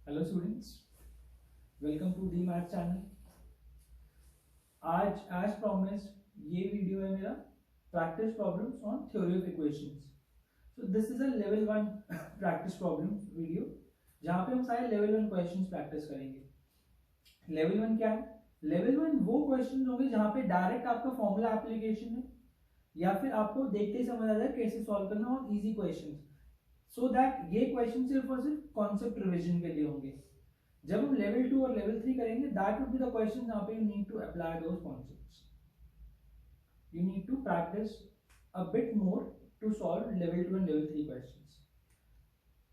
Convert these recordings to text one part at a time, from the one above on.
Hello students, welcome to the math channel. आज as promised ये video है मेरा practice problems on theory of equations. So this is a level 1 practice problem video जहाँ पे हम सारे लेवल 1 क्वेश्चंस प्रैक्टिस करेंगे। लेवल 1 क्या है? लेवल 1 वो क्वेश्चंस होंगे जहाँ पे डायरेक्ट आपका फॉर्मूला एप्लीकेशन है या फिर आपको देखते ही समझ आ जाए कैसे सॉल्व करना और इजी क्वेश्चंस, सो दैट ये क्वेश्चन सिर्फ और सिर्फ कॉन्सेप्ट रिवीजन के लिए होंगे। जब हम लेवल 2 और लेवल 3 करेंगे, that would be the question जहां पे you need to apply those concepts. You need to practice a bit more to solve level 2 and level 3 questions.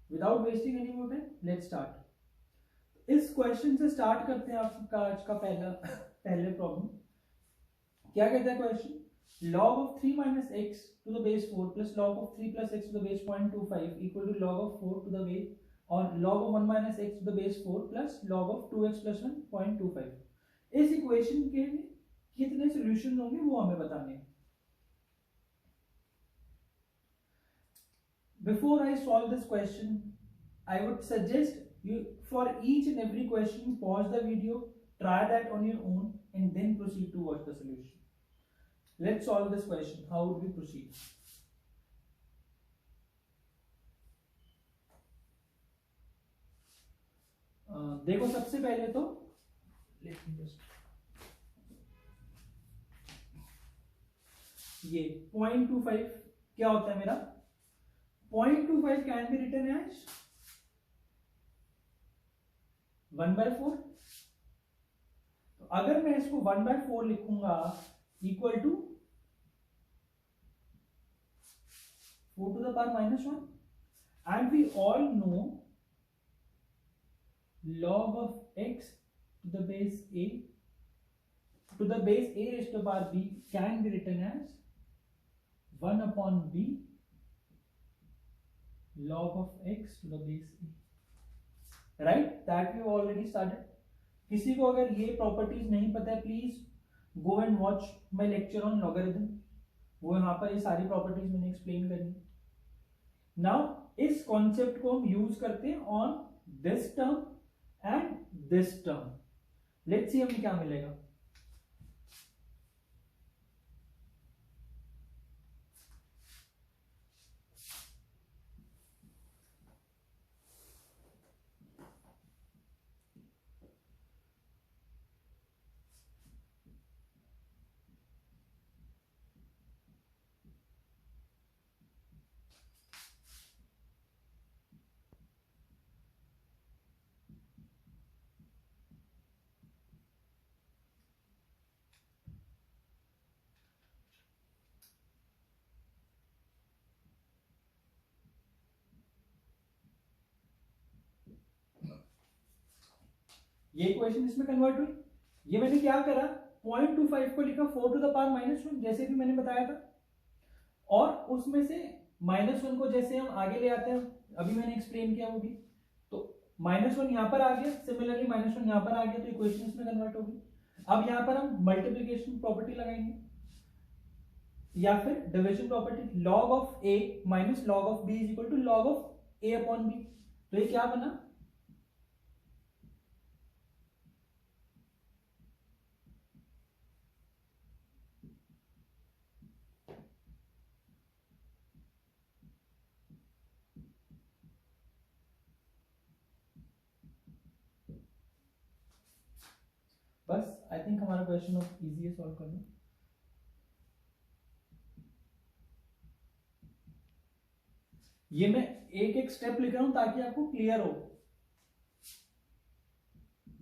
Without wasting any more time, let's start. इस question से start करते हैं आपका आज का पहले प्रॉब्लम। क्या कहता है question? log of 3 minus x to the base 4 plus log of 3 plus x to the base 0.25 equal to log of 4 to the base और log of 1 minus x to the base 4 plus log of 2x plus 1 0.25। इस equation के कितने solutions होंगे वो हमें बताने हैं। Before I solve this question, I would suggest you for each and every question pause the video, try that on your own and then proceed to watch the solution. Let's solve this question. How would we proceed? देखो सबसे पहले तो let me just ये 0.25 क्या होता है मेरा? 0.25 can be written as 1/4। तो अगर मैं इसको 1/4 लिखूंगा equal to 4 to the power minus 1, and we all know log of x to the base a raised to the power b can be written as 1 upon b log of x to the base a, right? That we already started. किसी को अगर ये properties नहीं पता है, please go and watch my lecture on logarithm. वो यहाँ पर ये सारी प्रॉपर्टीज मैंने एक्सप्लेन करी। नाउ इस कॉन्सेप्ट को हम यूज करते हैं on this term and this term. Let's see हमें क्या मिलेगा। ये क्वेश्चन इसमें कन्वर्ट हुई। ये मैंने क्या करा, 0.25 को लिखा 4 to the power minus 1 जैसे भी मैंने बताया था, और उसमें से -1 को जैसे हम आगे ले आते हैं, अभी मैंने एक्सप्लेन किया वो भी। तो -1 यहां पर आ गया, सिमिलरली -1 यहां पर आ गया, तो इक्वेशन इसमें कन्वर्ट होगी। अब यहां पर हम मल्टीप्लिकेशन प्रॉपर्टी लगाएंगे या फिर division property. log of a minus log of b is equal to log of a upon b। तो ये क्या बना? बस आई थिंक हमारा क्वेश्चन अब इजी है सॉल्व करना। ये मैं एक एक स्टेप लिख रहा हूं ताकि आपको क्लियर हो।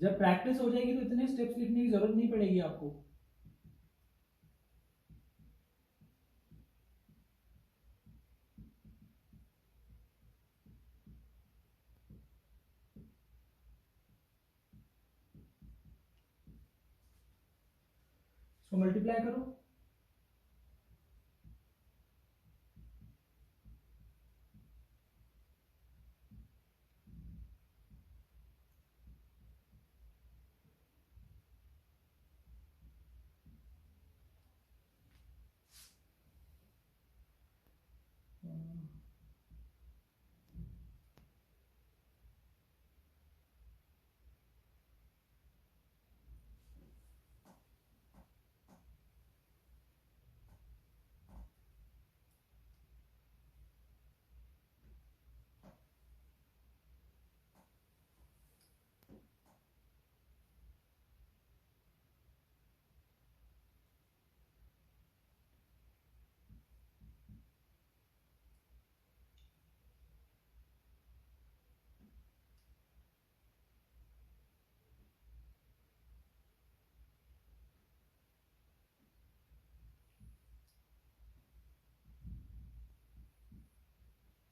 जब प्रैक्टिस हो जाएगी तो इतने स्टेप्स लिखने की जरूरत नहीं पड़ेगी आपको। इसको मल्टीप्लाई करो।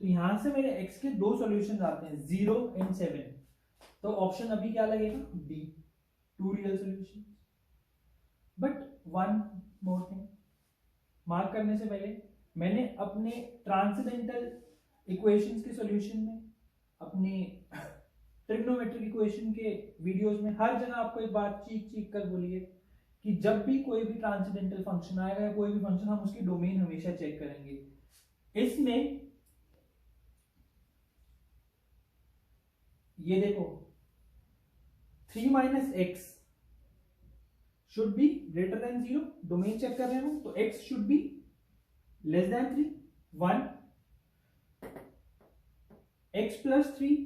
तो यहां से मेरे x के दो सॉल्यूशंस आते हैं 0 एंड 7, तो ऑप्शन अभी क्या लगेगा B, two real solutions. But one more thing, mark करने से पहले मैंने अपने ट्रांसेंडेंटल इक्वेशंस के सॉल्यूशन में, अपने ट्रिग्नोमेट्रिक इक्वेशन के वीडियोस में हर जगह आपको एक बात चीख चीख कर बोलिए कि जब भी कोई भी ट्रांसेंडेंटल फंक्शन आएगा या कोई भी फंक्शन, हम उसकी डोमेन हमेशा चेक करेंगे। इसमें ये देखो 3 minus x should be greater than 0, domain check कर रहे हो तो x should be less than 3, 1, x plus 3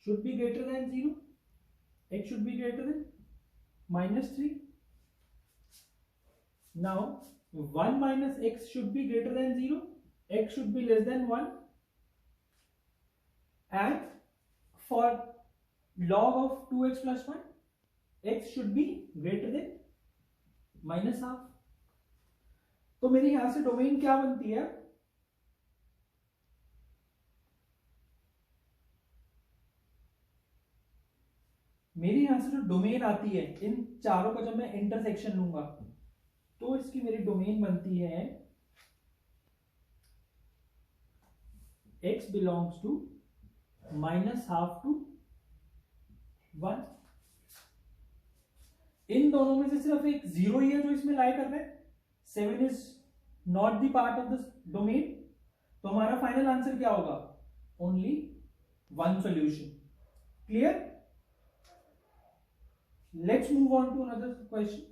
should be greater than 0, x should be greater than minus 3. Now 1 minus x should be greater than 0, x should be less than 1, and for log of 2x plus 1, x should be greater than minus half. तो मेरी यहां से domain क्या बनती है, मेरी यहां से जो डोमेन आती है इन चारों का जब मैं इंटरसेक्शन लूंगा तो इसकी मेरी डोमेन बनती है x belongs to minus half to 1। इन दोनों में से सिर्फ एक 0 ही है जो इसमें लाई कर रहा है, 7 is not the part of the domain, तो हमारा फाइनल आंसर क्या होगा, only one solution. Clear? Let's move on to another question.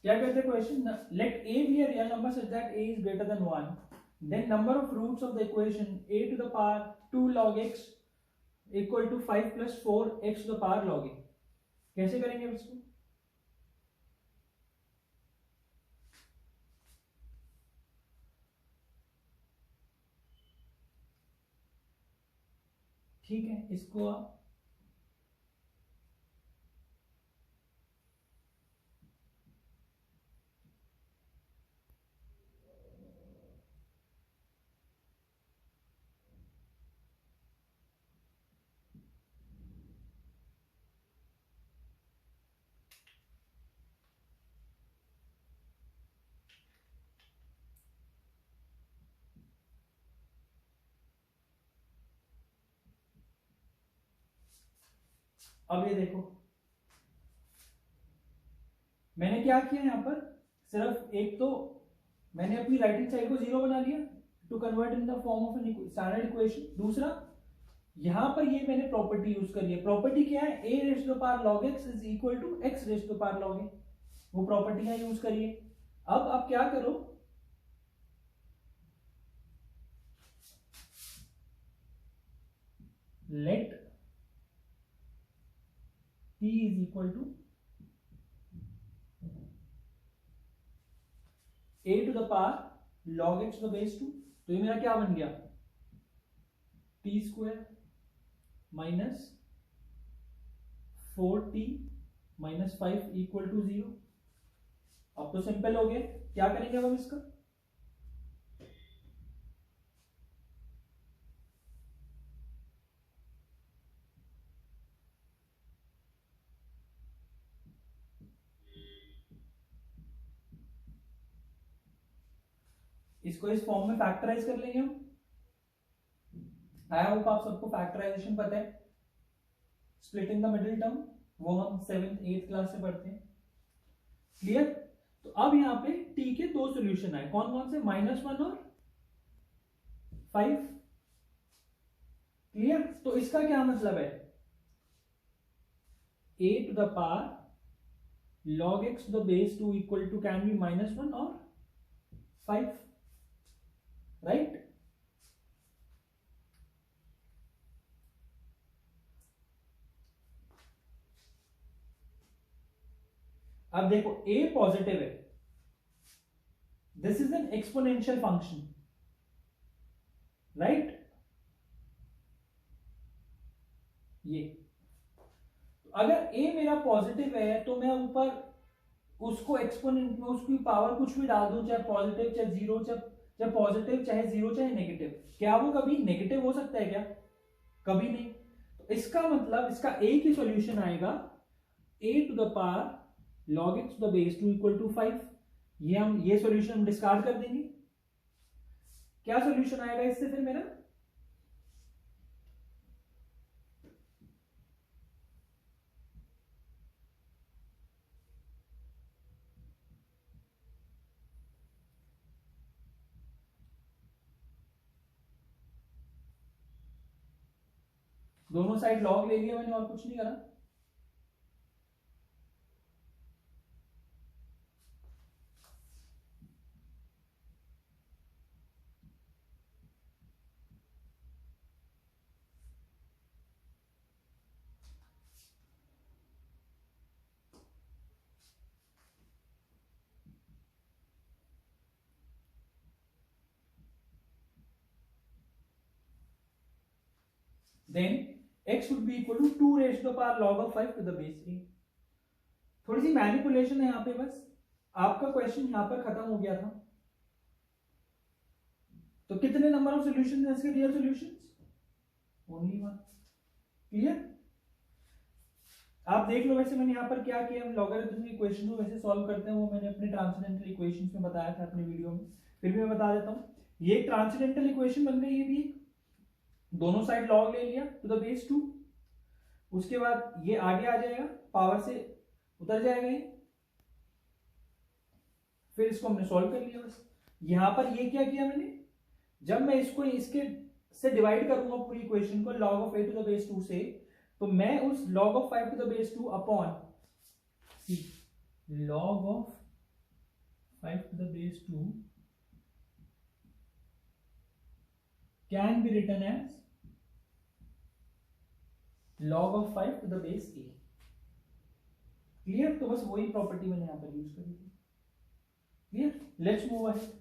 क्या कहते हैं question, let a be a real number such that a is greater than 1, then number of roots of the equation a to the power 2 log x equal to 5 plus 4 x to the power log a। कैसे करेंगे इसको, ठीक है, इसको आप अब ये देखो मैंने क्या किया यहां पर, सिर्फ एक तो मैंने अपनी राइट हैंड साइड को 0 बना लिया to convert in the form of an standard equation. दूसरा यहां पर ये मैंने प्रॉपर्टी यूज करी है, प्रॉपर्टी क्या है, a raise to the power log x is equal to x raise to the power log a, वो प्रॉपर्टी यहां यूज करिए। अब आप क्या करो, let t is equal to a to the power log x to the base 2, तो ये मेरा क्या बन गया, t square minus 4t minus 5 equal to 0। अब तो सिंपल हो गया, क्या करेंगे अब हम इसका, इसको इस फॉर्म में फैक्टराइज कर लेंगे हम। आई होप आप सबको फैक्टराइजेशन पता है, स्प्लिटिंग द मिडिल टर्म, वो हम 7th 8th क्लास से पढ़ते हैं। क्लियर। तो अब यहां पे t के दो सॉल्यूशन आए, कौन कौन से, -1 और 5। क्लियर। तो इसका क्या मतलब है, a to the power log x to the base 2 equal to can be -1 और 5, राइट। अब देखो a पॉजिटिव है, this is an exponential function, right. ये तो अगर a मेरा पॉजिटिव है तो मैं ऊपर उसको एक्सपोनेंट में उसकी पावर कुछ भी डाल दूं, चाहे पॉजिटिव चाहे जीरो, चाहे पॉजिटिव चाहे जीरो चाहे नेगेटिव, क्या वो कभी नेगेटिव हो सकता है क्या, कभी नहीं। तो इसका मतलब इसका a की सॉल्यूशन आएगा a to the power log x to the base 2 equal to 5। ये सॉल्यूशन हम डिस्कार्ड कर देंगे। क्या सॉल्यूशन आएगा इससे फिर मेरा, दोनों साइड लॉग ले लिया मैंने और कुछ नहीं करा। Then x would be equal to 2 raised to the power log of 5 to the base 3। थोड़ी सी मैनिपुलेशन है यहाँ पे, बस आपका क्वेश्चन यहाँ पर खत्म हो गया था। तो कितने नंबर ऑफ सॉल्यूशंस हैं इसके, रियल सॉल्यूशंस ओनली 1। क्लियर। आप देख लो, वैसे मैंने यहाँ पर क्या किया, हम लॉगरिथम इक्वेशन को वैसे सॉल्व करते हैं, वो मैंने अपने ट्रांसेंडेंटल इक्वेशंस में बताया था अपने वीडियो में, फिर भी मैं बता देता हूँ। ये ट्रांसेंडेंटल इक्वेशन बन गई, ये भी दोनों साइड लॉग ले लिया टू द बेस 2, उसके बाद ये आगे आ जाएगा, पावर से उतर जाएगा ये, फिर इसको हमने सॉल्व कर लिया। बस यहां पर ये क्या किया मैंने, जब मैं इसको इसके से डिवाइड करूंगा पूरी इक्वेशन को log of 8 to the base 2 से, तो मैं उस log of 5 to the base 2 upon log of 5 to the base 2 can be written as log of 5 to the base a। Clear. तो बस वही प्रॉपर्टी मैंने यहां पर यूज करी थी। क्लियर। Let's move ahead.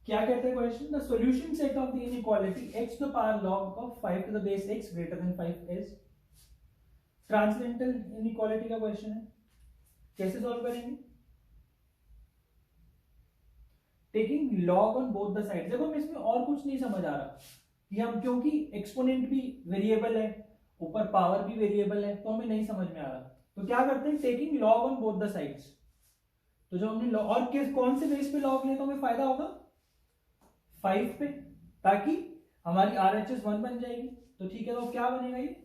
क्या कहते हैं question, the solution set of the inequality x to the power log of 5 to the base x greater than 5 is, transcendental inequality का क्वेश्चन है, कैसे सॉल्व करेंगे, taking log on both the side. देखो मैं इसमें और कुछ नहीं समझ आ रहा कि हम, क्योंकि एक्सपोनेंट भी वेरिएबल है, ऊपर पावर भी वेरिएबल है, तो हमें नहीं समझ में आ रहा, तो क्या करते हैं, taking log on both the sides. तो जो हमने लॉग, और किस कौन से बेस पे लॉग लें तो हमें फायदा होगा, 5 पे, ताकि हमारी RHS 1 बन जाएगी। तो ठीक है, तो क्या बनेगा ये,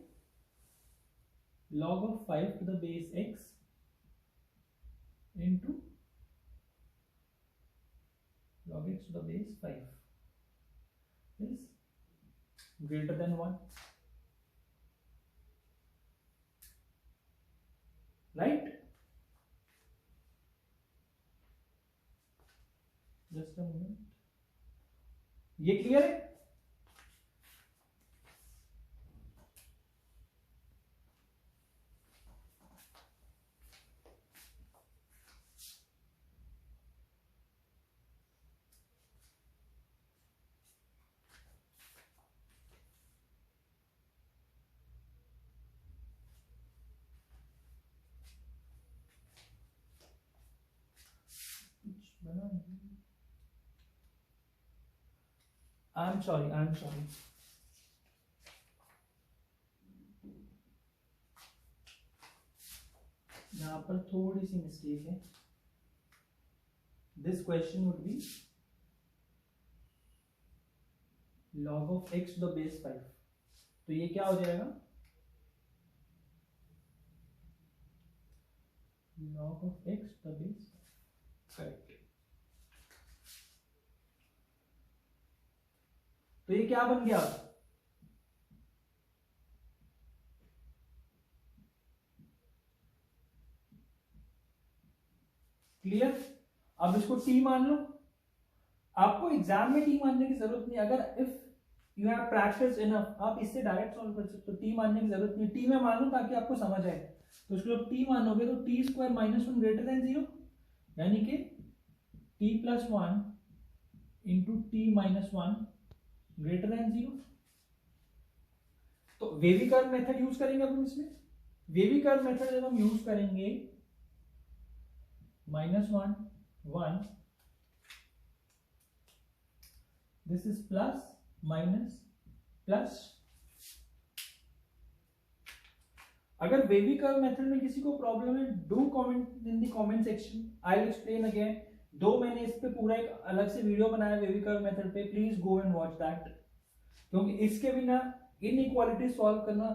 log of 5 to the base x into log x to the base 5 is greater than 1, right? Just a moment, ये क्लियर है? I'm sorry, यहाँ पर थोड़ी सी मिस्टेक है। This question would be log of x to the base 5, तो ये क्या हो जाएगा, log of x to the base 5, correct. तो ये क्या बन गया, क्लियर। अब इसको t मान लो, आपको एग्जाम में t मानने की जरूरत नहीं, अगर if you have practice enough आप इससे डायरेक्ट सॉल्व कर सकते हो, t मानने की जरूरत नहीं, t में मान लो ताकि आपको समझ आए। तो इसको जब t मानोगे तो t square minus 1 greater than 0, यानी कि t plus 1 into t minus 1 greater than 0। तो वेवी कर्व मेथड यूज करेंगे अब हम इसमें। वेवी कर्व मेथड जब हम यूज करेंगे, -1 1, this is plus minus plus. अगर वेवी कर्व मेथड में किसी को प्रॉब्लम है, do comment in the comment section, I will explain again. दो मैंने इस पे पूरा एक अलग से वीडियो बनाया वेवी कर्व मेथड पे, please go and watch that, क्योंकि इसके बिना इनइक्वालिटी सॉल्व करना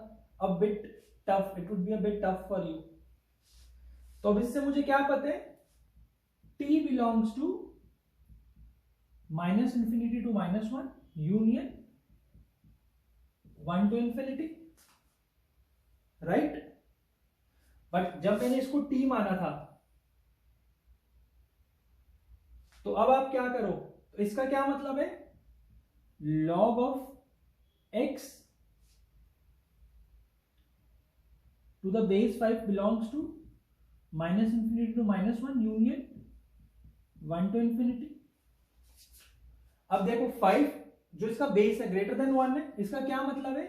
a bit tough, it would be a bit tough for you. तो अब इससे मुझे क्या पता है, t belongs to minus infinity to -1 union 1 to infinity, right. But जब मैंने इसको t माना था, तो अब आप क्या करो, तो इसका क्या मतलब है, log of x to the base 5 belongs to minus infinity to -1 union 1 to infinity. अब देखो 5 जो इसका बेस है ग्रेटर देन 1 है, इसका क्या मतलब है,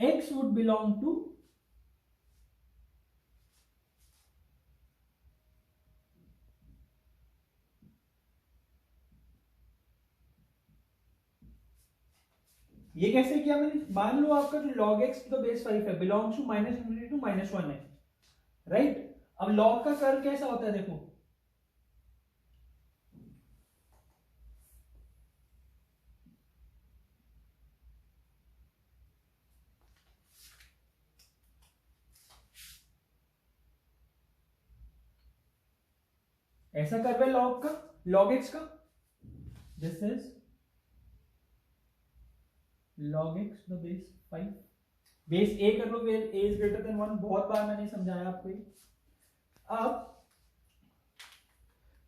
x वुड बिलोंग टू ये कैसे किया मैंने, मान लो आपका जो log x to the base 5 है belongs to minus infinity to -1 है, राइट। अब log का कर्व कैसा होता है, देखो ऐसा कर्व है log का, log x का, this is log x the base 5, base a कर लो, where a is greater than 1, बहुत बार मैंने समझाया आपको ये। अब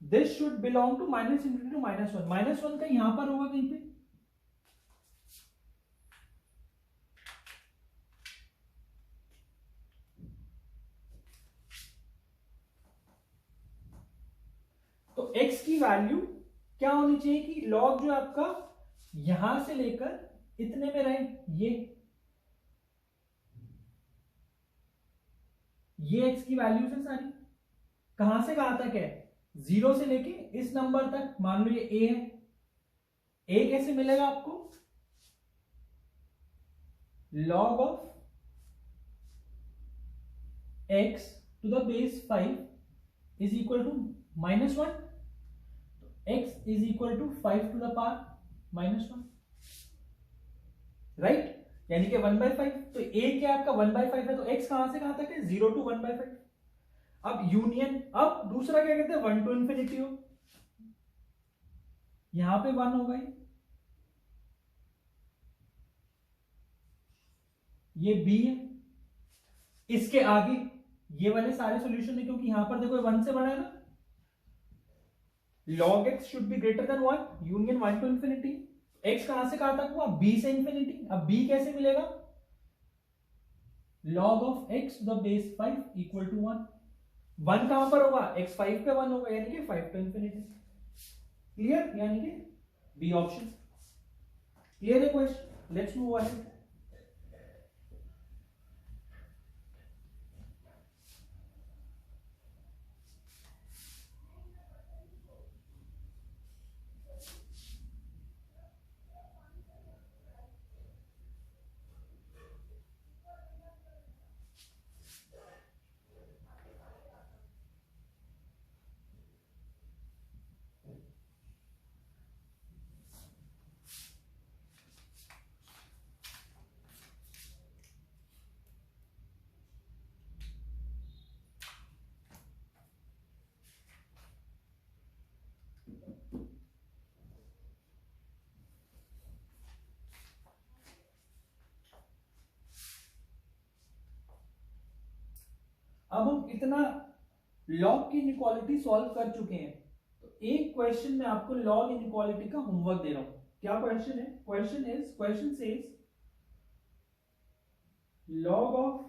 this should belong to minus infinity to -1, -1 का यहां पर होगा कहीं पे, तो x की वैल्यू क्या होनी चाहिए कि लॉग जो आपका यहां से लेकर इतने में रहे, ये x की वैल्यूज है सारी, कहां से कहां तक है, 0 से लेके इस नंबर तक, मान लो ये a है, a कैसे मिलेगा आपको, log of x to the base 5 is equal to -1, x is equal to 5 to the power -1, right, यानी कि 1/5, तो a क्या आपका 1/5 है, तो x कहां से कहां तक है, 0 to 1/5। अब यूनियन, अब दूसरा क्या कहते हैं, 1 to इंफिनिटी हो, यहां पे 1 होगा, ये b है, इसके आगे ये वाले सारे सॉल्यूशन है, क्योंकि यहां पर देखो 1 से बड़ा है ना, log x should be greater than 1, union 1 to infinity, x कहां से कहां तक हुआ, b से इंफिनिटी, अब b कैसे मिलेगा, log of x the base 5 equal to 1, 1 कहां पर होगा, x 5 पे 1 होगा, यानी कि 5 टू इंफिनिटी, क्लियर, यानी कि बी ऑप्शन क्लियर है क्वेश्चन, लेट्स मूव अहेड। अब हम इतना लॉग की इनइक्वालिटी सॉल्व कर चुके हैं, तो एक क्वेश्चन में आपको लॉग इनइक्वालिटी का होमवर्क दे रहा हूं, क्या क्वेश्चन है, question says log of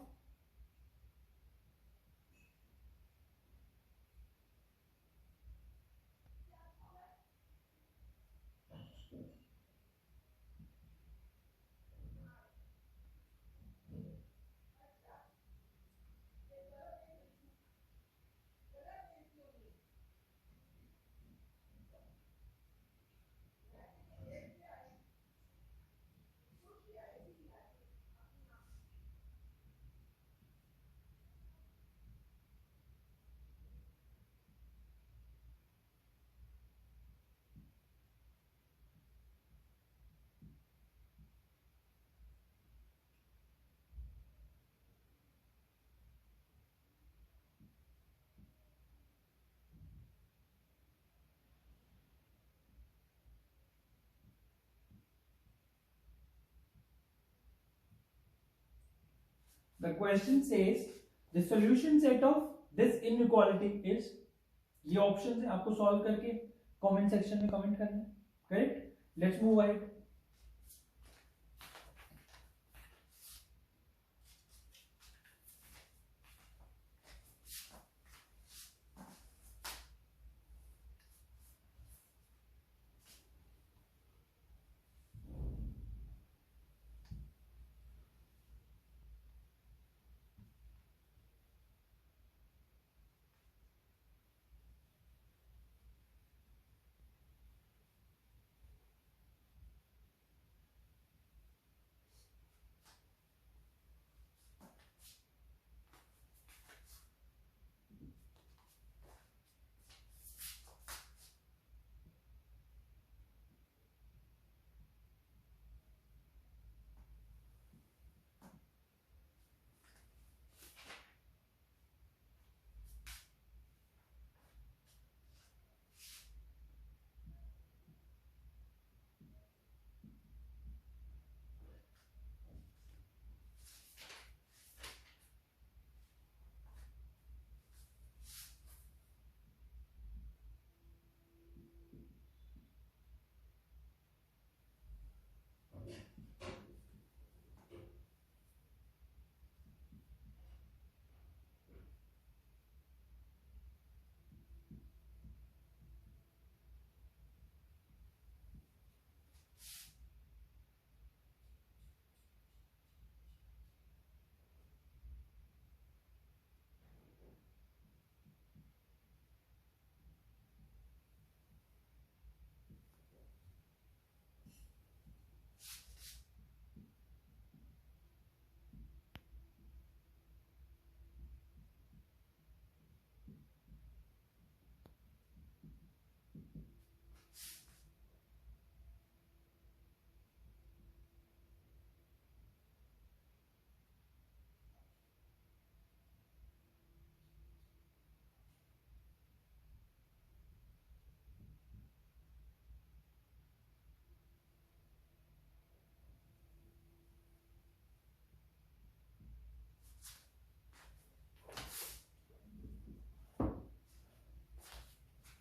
the question says the solution set of this inequality is, ये ऑप्शन है, आपको सॉल्व करके कमेंट सेक्शन में कमेंट करना है, correct, let's move ahead.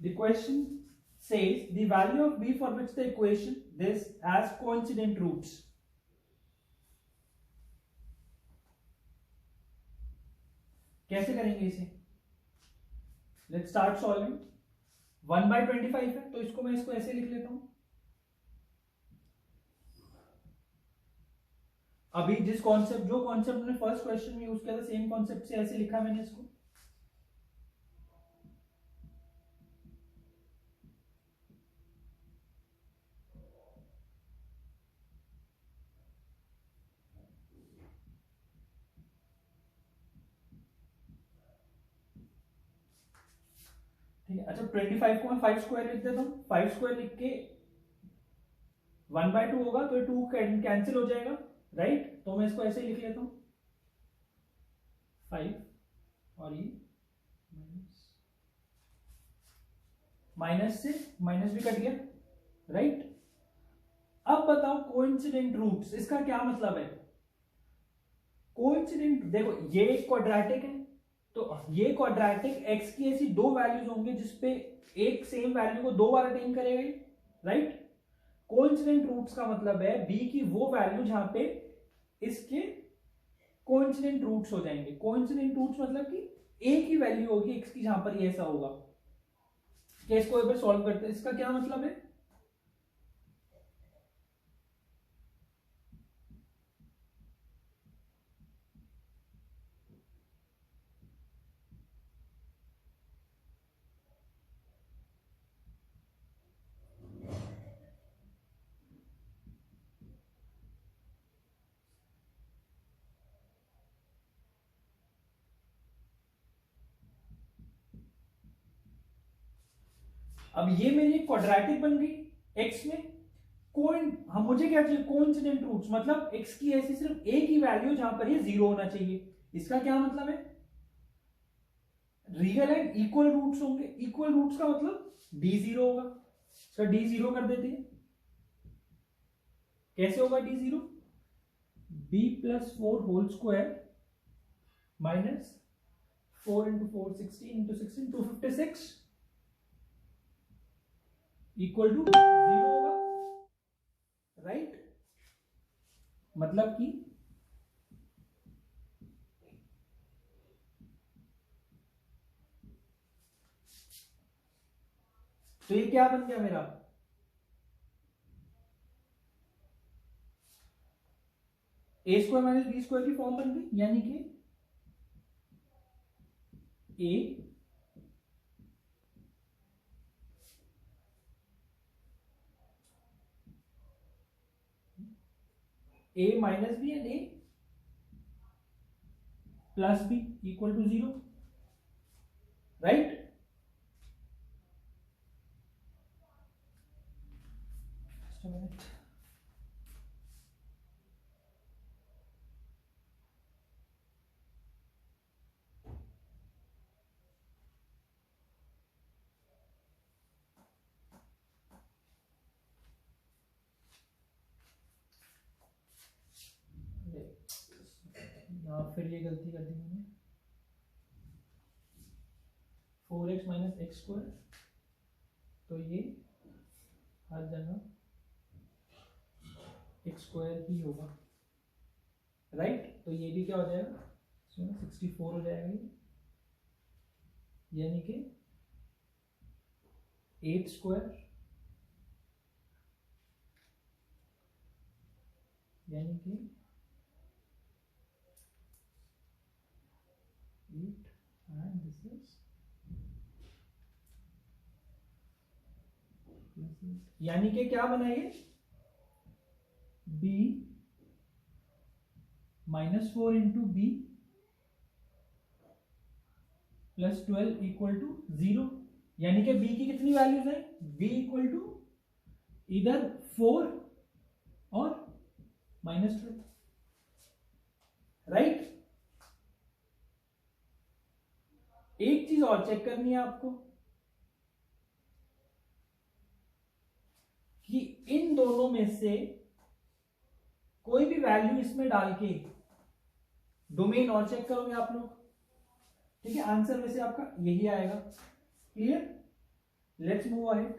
The question says the value of b for which the equation this has coincident roots. कैसे करेंगे इसे? Let's start solving. 1/25 है तो इसको मैं ऐसे लिख लेता हूं. अभी जो कॉन्सेप्ट मैंने फर्स्ट क्वेश्चन में यूज किया था सेम कॉन्सेप्ट से ऐसे लिखा मैंने इसको. ठीक है. अच्छा 25 को मैं 5 स्क्वायर लिख देता हूँ. 5 स्क्वायर लिख के 1/2 होगा तो 2 कैंसिल हो जाएगा, राइट. तो मैं इसको ऐसे लिख लेता हूँ 5 और ये माइनस से माइनस भी कट गया, राइट. अब बताओ कोइंसिडेंट रूट्स, इसका क्या मतलब है? कोइंसिडेंट, देखो ये एक क्वाड्रेटिक है तो ये क्वाड्रेटिक x की ऐसी दो वैल्यूज होंगे जिसपे एक सेम वैल्यू को दो बार अटेन करेगा, राइट. कोइंसिडेंट रूट्स का मतलब है b की वो वैल्यू जहां पे इसके कोइंसिडेंट रूट्स हो जाएंगे. कोइंसिडेंट रूट्स मतलब कि a की वैल्यू होगी x की जहां पर ये ऐसा होगा. क्या इसको एक बार सॉल्व करते हैं. इसका क्या मतलब है? अब ये मेरी क्वाड्रेटिक बन गई x में. हम मुझे क्या चाहिए? कोइंसिडेंट रूट्स मतलब x की ऐसी सिर्फ a की वैल्यू जहां पर ये 0 होना चाहिए. इसका क्या मतलब है? रियल एंड इक्वल रूट्स होंगे. इक्वल रूट्स का मतलब d0 होगा. इसका d0 कर देते हैं. कैसे होगा d0? b+4 whole square minus 4 × 4 16 × 16 256 equal to 0 होगा, राइट. मतलब कि तो ये क्या बन गया मेरा? a square minus b square की फॉर्म बन गई. यानी कि a minus b and a plus b equal to 0, right. Just a minute. फिर ये गलती कर दी मैंने. 4x माइनस एक्स स्क्वायर, तो ये हर जगह एक्स स्क्वायर ही होगा, राइट. तो ये भी क्या हो जाएगा? 64 हो जाएगा ये. यानी कि 8 स्क्वायर यानी कि 8 and this is यानी कि क्या बना ये? b -4 into b plus 12 equal to 0. यानी कि b की कितनी वैल्यूज है? b इक्वल टू इधर 4 और -12, राइट. एक चीज और चेक करनी है आपको कि इन दोनों में से कोई भी वैल्यू इसमें डाल के डोमेन और चेक करोगे आप लोग, ठीक है. आंसर में से आपका यही आएगा. Clear? Let's move ahead.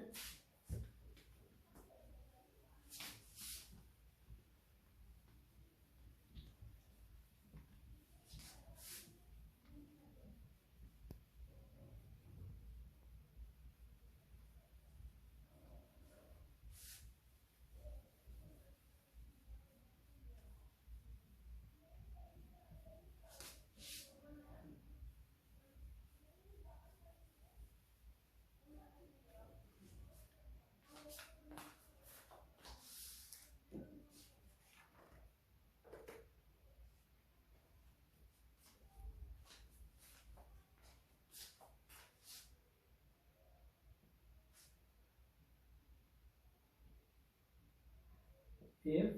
If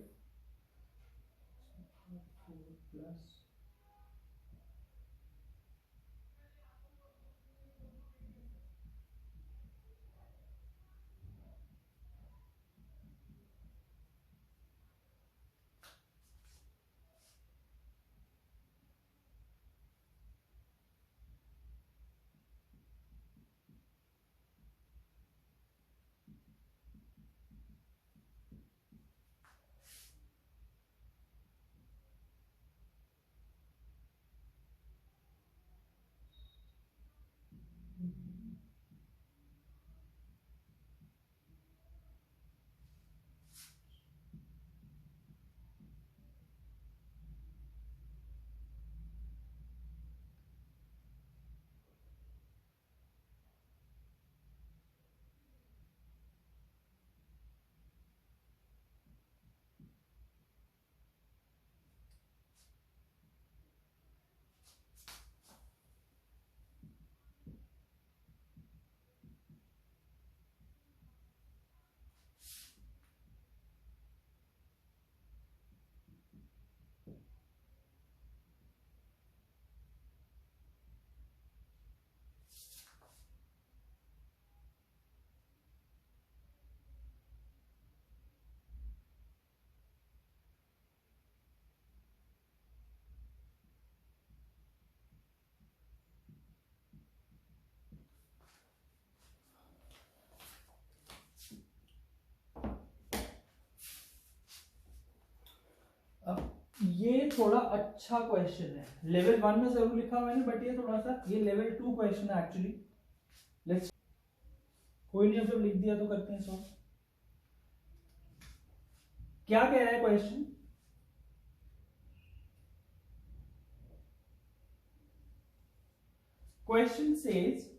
4 plus ये थोड़ा अच्छा क्वेश्चन है, लेवल 1 में जरूर लिखा हुआ मैंने, बट ये थोड़ा सा ये लेवल 2 क्वेश्चन है एक्चुअली। लेट्स, कोई नहीं, अब जब लिख दिया तो करते हैं सॉल्व। क्या कह रहा है question? Question says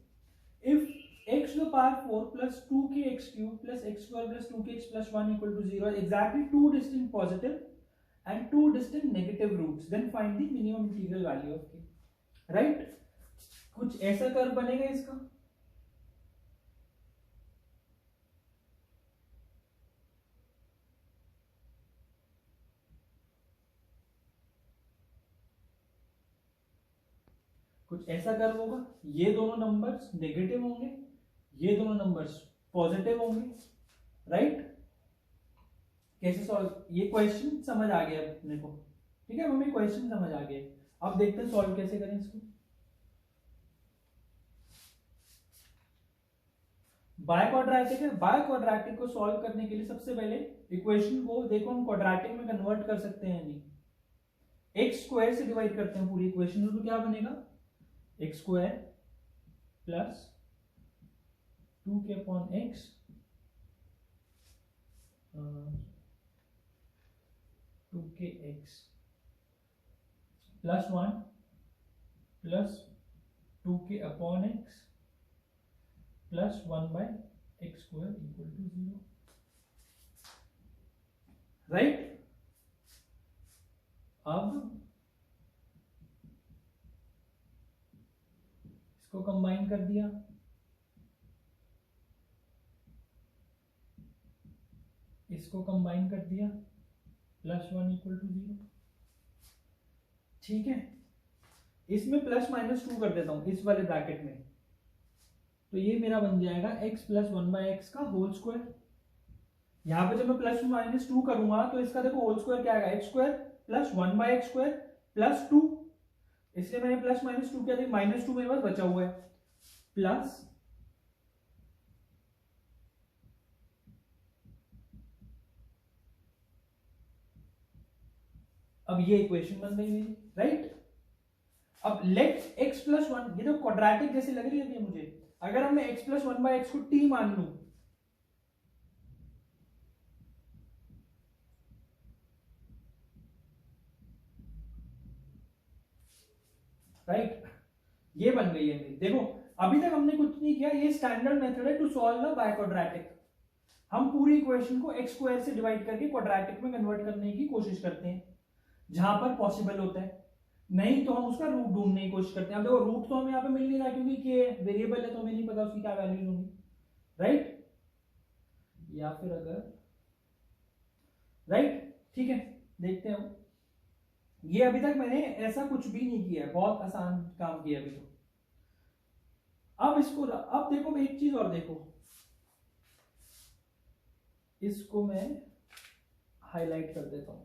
if x to the power 4 plus 2kx cube plus x square plus 2kx plus 1 equal to 0 exactly two distinct positive and two distinct negative roots, then find the minimum integral value of k. Right? कुछ ऐसा curve बनेगा इसका, कुछ ऐसा curve होगा, ये दोनों numbers negative होंगे, ये दोनों नंबर्स पॉजिटिव होंगे, राइट? कैसे सॉल्व? ये क्वेश्चन समझ आ गया अपने को, ठीक है मम्मी, क्वेश्चन समझ आ गया। अब देखते हैं सॉल्व कैसे करें इसको। बाय क्वाड्रेटिक है, बाय क्वाड्रेटिक को सॉल्व करने के लिए सबसे पहले इक्वेशन को देखो हम क्वाड्रेटिक में कन्वर्ट कर सकते हैं नहीं। एक्स स्क्वायर से डिवाइड करते हैं पूरी इक्वेशन को, तो क्या बनेगा? X square plus 2k upon x two k x plus 1 plus 2k upon x plus 1 by x square equal to 0, right? अब इसको कंबाइन कर दिया, इसको कंबाइन कर दिया, प्लस 1 इक्वल टू 0, ठीक है? इसमें प्लस माइनस 2 कर देता हूं इस वाले ब्रैकेट में, तो ये मेरा बन जाएगा x प्लस 1 बाय एक्स का होल स्क्वायर। यहां पे जब मैं प्लस माइनस 2 करूंगा तो इसका देखो होल स्क्वायर क्या आएगा? X square plus 1 by x square plus 2, इसलिए मैंने प्लस माइनस 2 किया, माइनस 2 मेरे पास बचा हुआ है, प्लस अब ये इक्वेशन बन गई मेरी, राइट। अब लेट x प्लस वन, ये तो क्वाड्रेटिक जैसे लग रही है मुझे, अगर हम x plus one by x को t मान लूं, राइट, ये बन गई है मेरी। देखो अभी तक हमने कुछ नहीं किया, ये स्टैंडर्ड मेथड है to solve the biquadratic. हम पूरी इक्वेशन को x स्क्वायर से डिवाइड करके क्वाड्रेटिक में कन्वर्ट करने की कोशिश करते हैं जहां पर पॉसिबल होता है, नहीं तो हम उसका रूट ढूंढने की कोशिश करते हैं। अब देखो रूट तो हमें यहाँ पे मिल नहीं रहा क्योंकि के वेरिएबल है, तो हमें नहीं पता उसकी क्या वैल्यूज होंगी, राइट। या फिर अगर, राइट, ठीक है, देखते हैं। ये अभी तक मैंने ऐसा कुछ भी नहीं किया है, बहुत आसान काम किया अभी तो। अब इसको, अब देखो एक चीज और देखो, इसको मैं हाईलाइट कर देता हूं।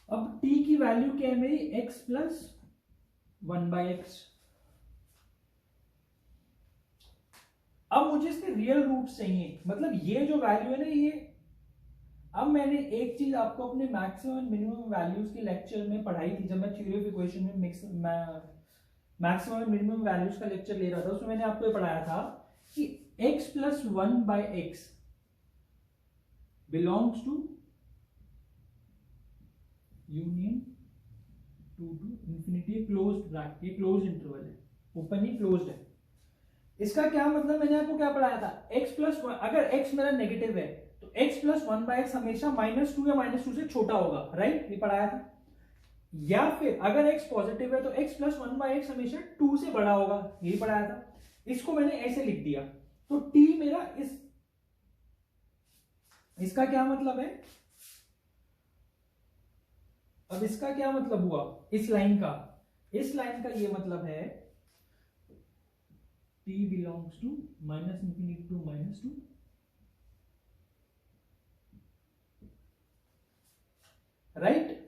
अब t की वैल्यू क्या है मेरी, x plus one by x. अब मुझे इसके रियल रूट चाहिए, मतलब ये जो वैल्यू है ना ये, अब मैंने एक चीज आपको अपने मैक्सिमम एंड मिनिमम वैल्यूज के लेक्चर में पढ़ाई थी, जब मैं थ्योरी ऑफ इक्वेशन में मैक्सिमम एंड मिनिमम वैल्यूज का लेक्चर ले रहा था, उसमें मैंने आपको ये पढ़ाया था कि x plus one by x belongs to union to infinity closed bracket, ये क्लोज्ड इंटरवल है, ओपन ही क्लोज्ड है। इसका क्या मतलब, मैंने आपको क्या पढ़ाया था, x प्लस वन, अगर x मेरा नेगेटिव है तो x plus one by x हमेशा माइनस टू या माइनस टू से छोटा होगा, राइट, ये पढ़ाया था। या फिर अगर x पॉजिटिव है तो x plus one by x हमेशा टू से बड़ा होगा, यही पढ़ाया था। इसको मैंने ऐसे लिख दिया, तो t मेरा इसका क्या मतलब है, अब इसका क्या मतलब हुआ इस लाइन का, इस लाइन का ये मतलब है t belongs to minus infinity to minus two, right.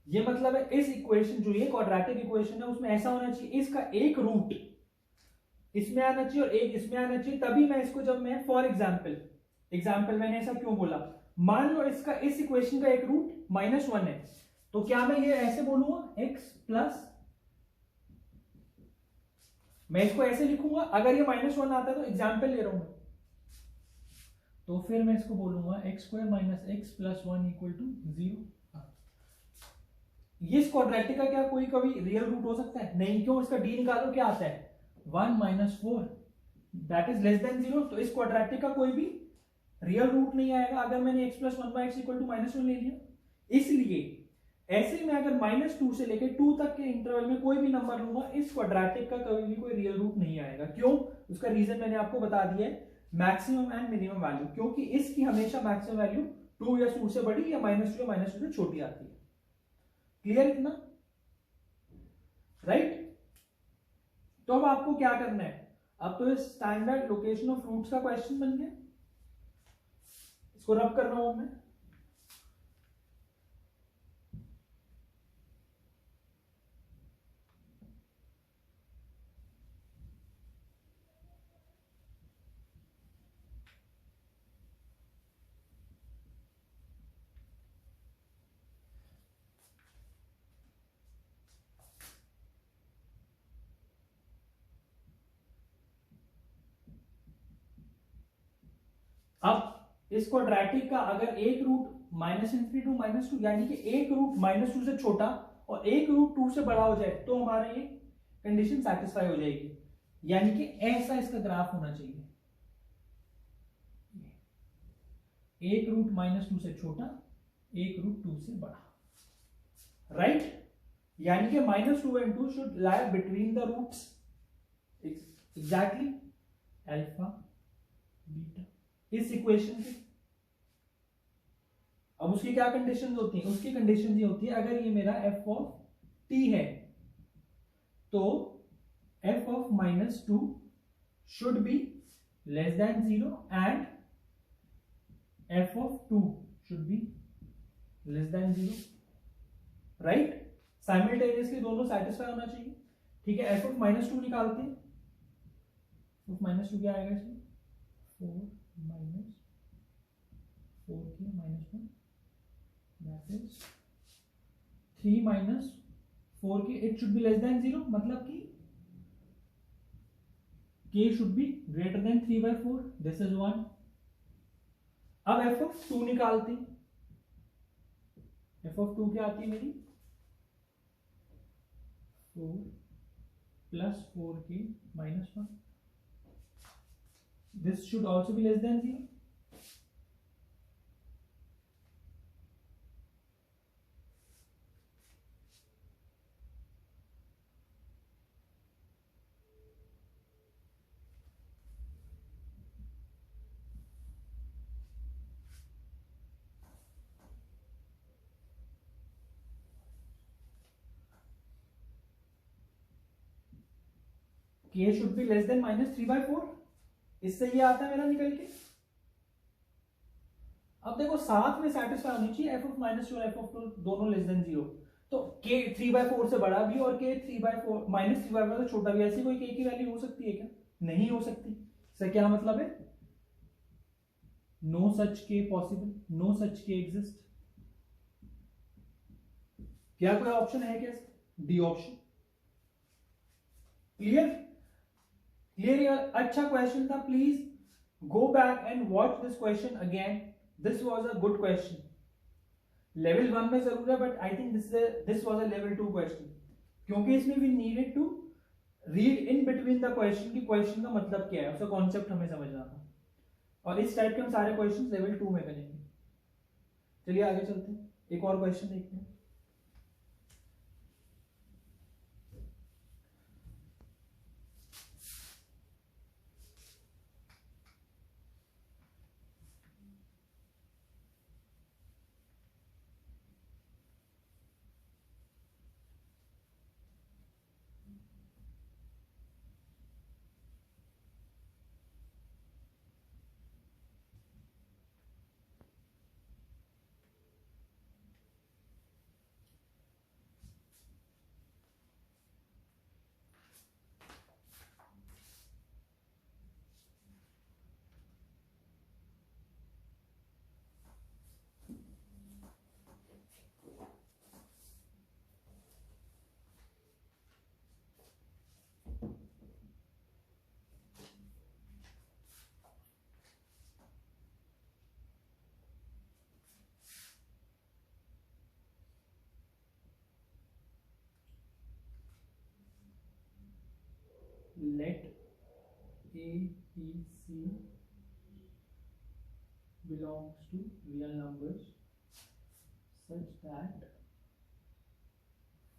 ये मतलब है इस इक्वेशन, जो ये क्वाड्रेटिक इक्वेशन है, उसमें ऐसा होना चाहिए इसका एक रूट इसमें आना चाहिए और एक इसमें आना चाहिए, तभी मैं इसको, जब मैं फॉर एग्जाम्पल मैंने ऐसा क्यों बोला, मान लो इसका, इस इक्वेशन का एक रूट माइनस वन है, तो क्या मैं ये ऐसे बोलूंगा x प्लस, मैं इसको ऐसे लिखूंगा, अगर ये माइनस वन आता है तो एग्जाम्पल ले रहा हूं मैं, तो फिर मैं इसको बोलूंगा x square minus x plus one equal to zero. ये क्वाड्रेटिक का क्या कोई कभी रियल रूट हो सकता है, नहीं, क्यों, इसका डी निकालो, क्या आता है, one minus four, that is less than zero, तो इस क्वाड्रेटिक का कोई भी रियल रूट नहीं आएगा अगर मैंने x plus one by x equal to minus one ले लिया। इसलिए ऐसे में अगर माइनस टू से लेकर टू तक के इंटरवल में कोई भी नंबर लूंगा, इस क्वाड्रेटिक का कभी भी कोई रियल रूट नहीं आएगा। क्यों, उसका रीजन मैंने आपको बता दिया है, मैक्सिमम एंड मिनिमम वैल्यू, क्योंकि इसकी हमेशा मैक्सिमम वैल्यू टू या टू से बड़ी या माइनस टू या माइनस टू से छोटी आती है। क्लियर इतना, राइट। तो अब आपको क्या करना है, अब तो स्टैंडर्ड लोकेशन ऑफ रूट्स का क्वेश्चन बन गया, इसको रब कर रहा हूं मैं। अब इस क्वाड्रेटिक का अगर एक root minus infinity to minus two, यानी कि एक रूट माइनस टू से छोटा और एक रूट टू से बड़ा हो जाए, तो हमारा ये कंडीशन सेटिस्फाई हो जाएगी, यानी कि ऐसा इसका ग्राफ होना चाहिए, एक रूट माइनस टू से छोटा, एक रूट टू से बड़ा, राइट। यानी कि minus two and two should lie between the roots, exactly alpha beta, इस इक्वेशन के। अब उसकी क्या कंडीशंस होती हैं, उसकी कंडीशंस ये होती है, अगर ये मेरा f ऑफ t है तो f of minus two should be less than zero and f of two should be less than zero, right. Simultaneously दोनों सेटिस्फाई होना चाहिए, ठीक है। एफ ऑफ -2 निकालते हैं, -2 क्या आएगा इसमें, 4 minus 4k -1 that is 3 minus 4k, it should be less then 0, मतलब कि k should be greater then 3/4, this is 1। अब एफ ऑफ 2 निकालते हैं, एफ ऑफ 2 क्या आती है मेरी, 4 plus 4k -1, this should also be less than 0। k should be less than -3/4, इससे ये आता है मेरा निकल के। अब देखो साथ में सेटिस्फाई होनी चाहिए, एफ ऑफ -2 और एफ ऑफ 2 दोनों लेस देन 0, तो k 3/4 से बड़ा भी और k 3/4 -3/4 से छोटा भी, ऐसी कोई k की वैल्यू हो सकती है क्या, नहीं हो सकती। इसका क्या मतलब है, no such k possible, no such k exist. क्या कोई ऑप्शन है क्या, डी ऑप्शन। क्लियर, क्लियर, अच्छा क्वेश्चन था, please go back and watch this question again, this was a good question. Level 1 में जरूर है, but I think this was a level 2 question, क्योंकि इसमें we needed to read in between the question की question का मतलब क्या है, उसका कॉन्सेप्ट हमें समझना था, और इस टाइप के हम सारे क्वेश्चन लेवल 2 में करेंगे। चलिए आगे चलते हैं, एक और क्वेश्चन देखते हैं। Let A, B, C belongs to real numbers such that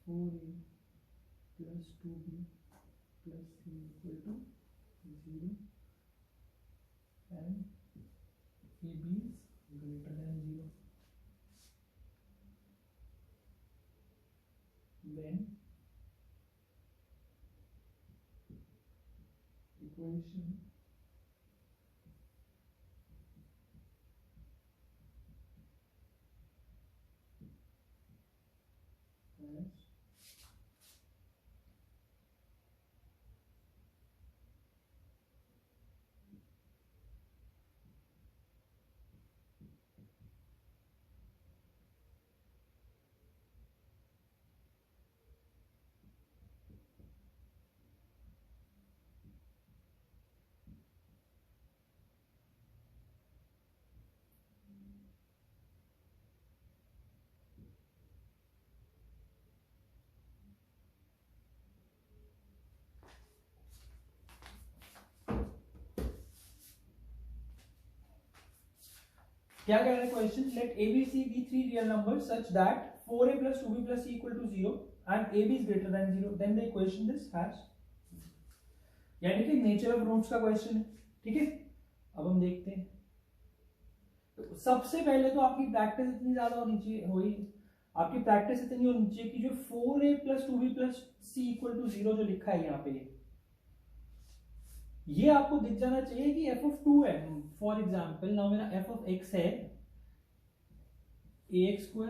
4A plus 2B plus C equal to 0 and AB is greater than 0. Then equation has क्या कह रहा है question, let a b c be three real number such that 4a plus 2b plus c equal to 0 and ab is greater than 0, then the equation this has, यानी कि nature of roots का question है, ठीक है। अब हम देखते हैं, तो सबसे पहले तो आपकी प्रैक्टिस इतनी ज्यादा होनी चाहिए, हुई आपकी प्रैक्टिस इतनी होनी चाहिए कि जो 4a plus 2b plus c equal to 0 जो लिखा है यहाँ पे, ये आपको दिख जाना चाहिए कि f of 2 है। फॉर एग्जाम्पल नाउ मेरा f of x है ax²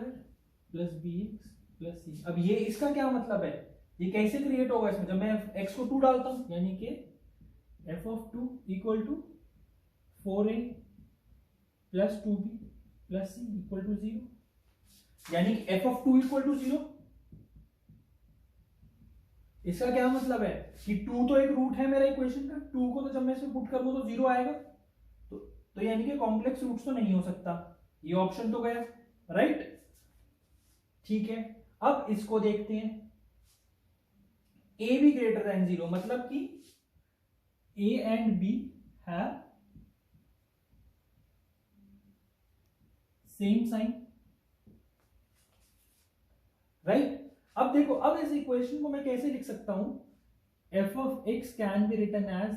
plus bx प्लस सी। अब ये इसका क्या मतलब है, ये कैसे क्रिएट होगा इसमें, जब मैं x को 2 डालता हूं, यानी कि f of 2 equal to 4a plus 2b plus c equal to 0, यानी कि f ऑफ 2 इक्वल टू 0। इसका क्या मतलब है कि 2 तो एक रूट है मेरा इक्वेशन का, 2 को तो जब मैं इसमें पुट करूंगा तो 0 आएगा, तो यानी कि कॉम्प्लेक्स रूट्स तो नहीं हो सकता, ये ऑप्शन तो गया, राइट। ठीक है, अब इसको देखते हैं, a भी ग्रेटर देन 0, मतलब कि a and b have same sign, right. अब देखो, अब इस इक्वेशन को मैं कैसे लिख सकता हूं, f of x can be written as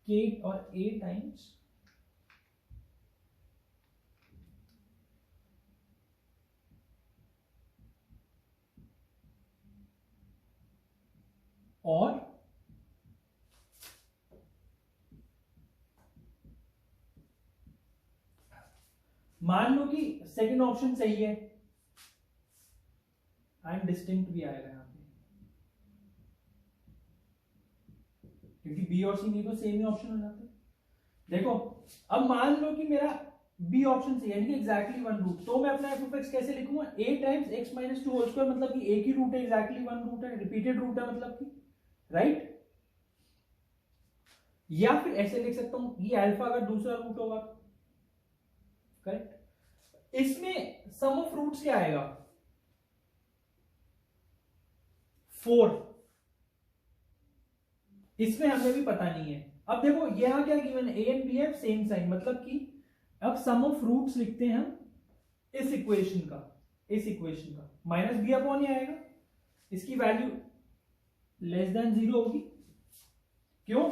k और a टाइम्स और मान लो कि सेकंड ऑप्शन सही है एंड डिस्टिंक्ट भी आएगा यहां पे, क्योंकि बी और सी नहीं तो सेम ही ऑप्शन हो जाते। देखो, अब मान लो कि मेरा बी ऑप्शन सही है, यानी कि एग्जैक्टली वन रूट, तो मैं अपना एफ ऑफ एक्स कैसे लिखूंगा, a times x minus 2 whole square, मतलब कि एक ही रूट है, एग्जैक्टली वन रूट है, रिपीटेड रूट है, मतलब कि, राइट। या फिर ऐसे लिख सकता हूं, ये अल्फा अगर दूसरा रूट होगा, करेक्ट। इसमें सम ऑफ रूट्स क्या आएगा, 4, इसमें हमें भी पता नहीं है। अब देखो यहां क्या गिवन है, a एंड b है सेम साइन, मतलब कि अब सम ऑफ रूट्स लिखते हैं हम इस इक्वेशन का, माइनस बी अपॉन ही आएगा, इसकी वैल्यू लेस देन 0 होगी, क्यों,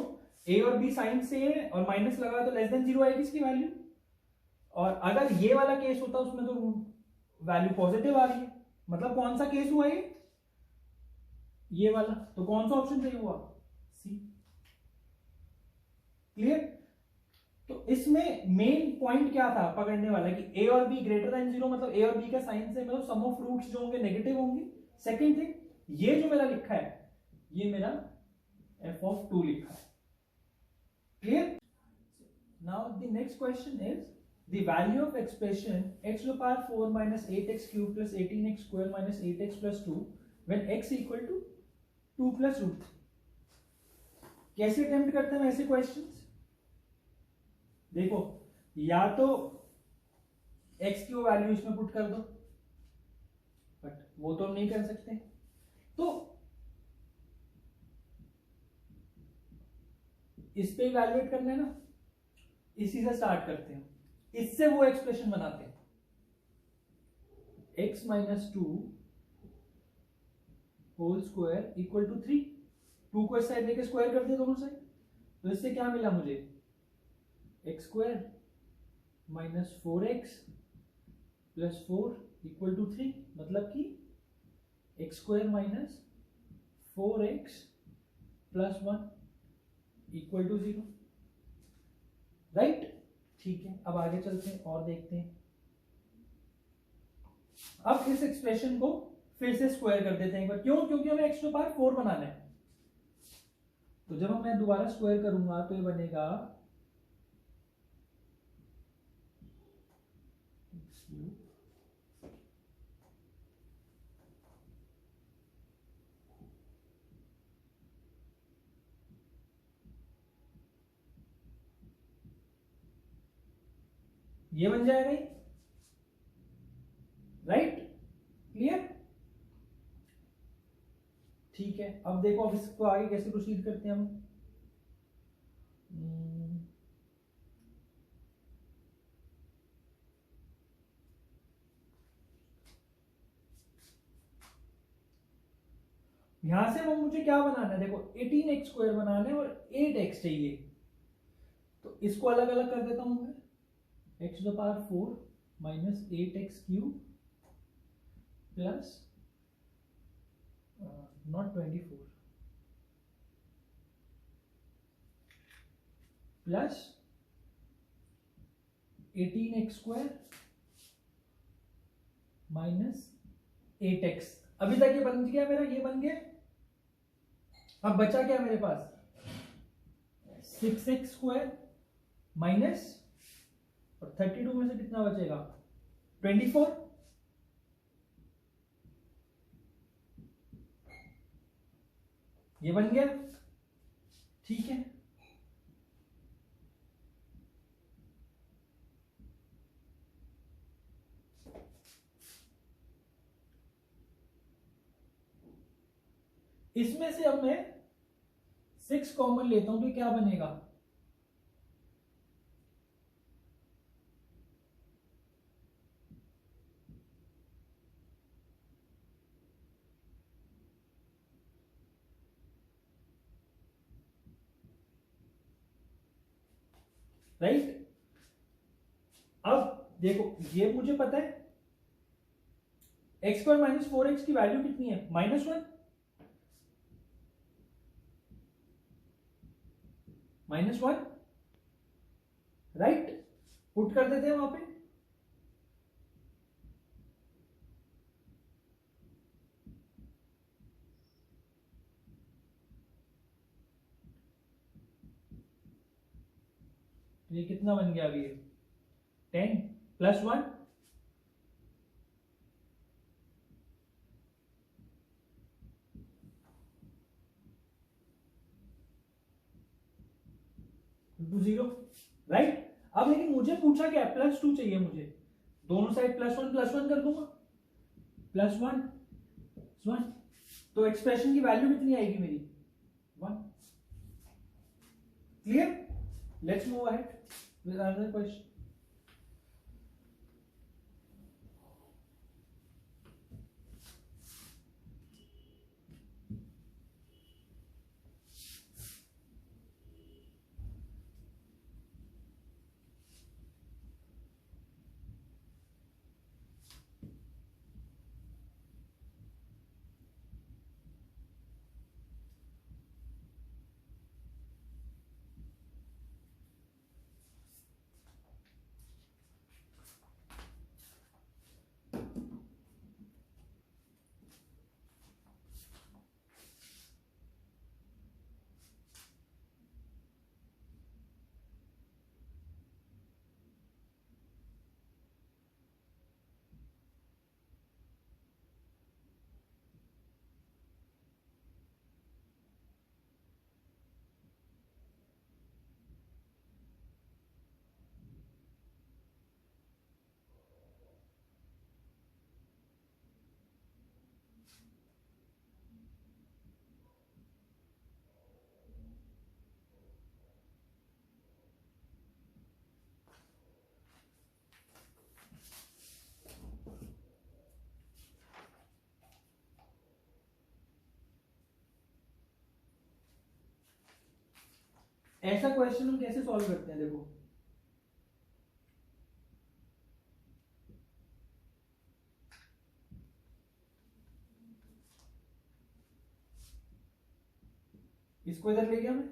a और b साइन से है और माइनस लगा तो लेस देन 0 आएगी इसकी वैल्यू। और अगर ये वाला केस होता उसमें तो वैल्यू पॉजिटिव आ रही है, मतलब कौन सा केस हुआ ये वाला, तो कौन सा ऑप्शन सही हुआ, सी। क्लियर। तो इसमें मेन पॉइंट क्या था पकड़ने वाला, कि a और b ग्रेटर देन 0, मतलब a और b का साइन से मतलब सम ऑफ रूट्स जो होंगे नेगेटिव होंगे। सेकंड थिंग, ये जो मेरा लिखा है, ये मेरा f ऑफ 2 लिखा है, clear. Now the next question is the value of expression x to the power 4 minus 8x cube plus 18x square minus 8x plus 2 when x equal to 2 plus root 3। कैसे attempt करते हैं ऐसे questions, देखो या तो x की value इसमें put कर दो, बट वो तो हम नहीं कर सकते, तो इस पे इवैल्यूएट करना है ना, इसी से स्टार्ट करते हैं, इससे वो एक्सप्रेशन बनाते हैं, x minus 2 whole square equal to 3, 2 को इस साइड लेके स्क्वायर कर दिया दोनों साइड, तो इससे क्या मिला मुझे, x square minus 4x plus 4 equal to 3, मतलब कि x square minus 4x plus 1 equal to 0, right. ठीक है, अब आगे चलते हैं और देखते हैं। अब इस एक्सप्रेशन को फिर से स्क्वायर कर देते हैं एक बार, क्यों, क्योंकि हमें x टू पावर 4 बनाना है, तो जब मैं दोबारा स्क्वायर करूंगा तो ये बनेगा ये बन जाएगा, राइट, क्लियर। ठीक है, अब देखो, अब इसको आगे कैसे प्रोसीड करते हैं हम, यहां से वो मुझे क्या बनाना है, देखो 18x स्क्वायर बनाना है और 8x चाहिए, तो इसको अलग अलग कर देता हूं मैं, x to the power 4 minus 8x cube plus not 24 plus 18x square minus 8x। अभी तक ये बन गया मेरा, ये बन गया। अब बचा क्या मेरे पास, 6x² माइनस, और 32 में से कितना बचेगा, 24। ये बन गया, ठीक है। इसमें से अब मैं 6 कॉमन लेता हूं तो क्या बनेगा, राइट। अब देखो ये मुझे पता है x² माइनस 4x की वैल्यू कितनी है, -1, -1, राइट। पुट कर देते हैं वहां पे, तो ये कितना बन गया अभी, 10 + 1, = 0, राइट। अब लेकिन मुझे पूछा क्या, +2 चाहिए मुझे, दोनों साइड +1 +1 कर दूंगा, +1 1, तो एक्सप्रेशन की वैल्यू कितनी आएगी मेरी, 1। Clear, let's move ahead with another question. ऐसा क्वेश्चन हम कैसे सॉल्व करते हैं, देखो इसको इधर ले गया मैं,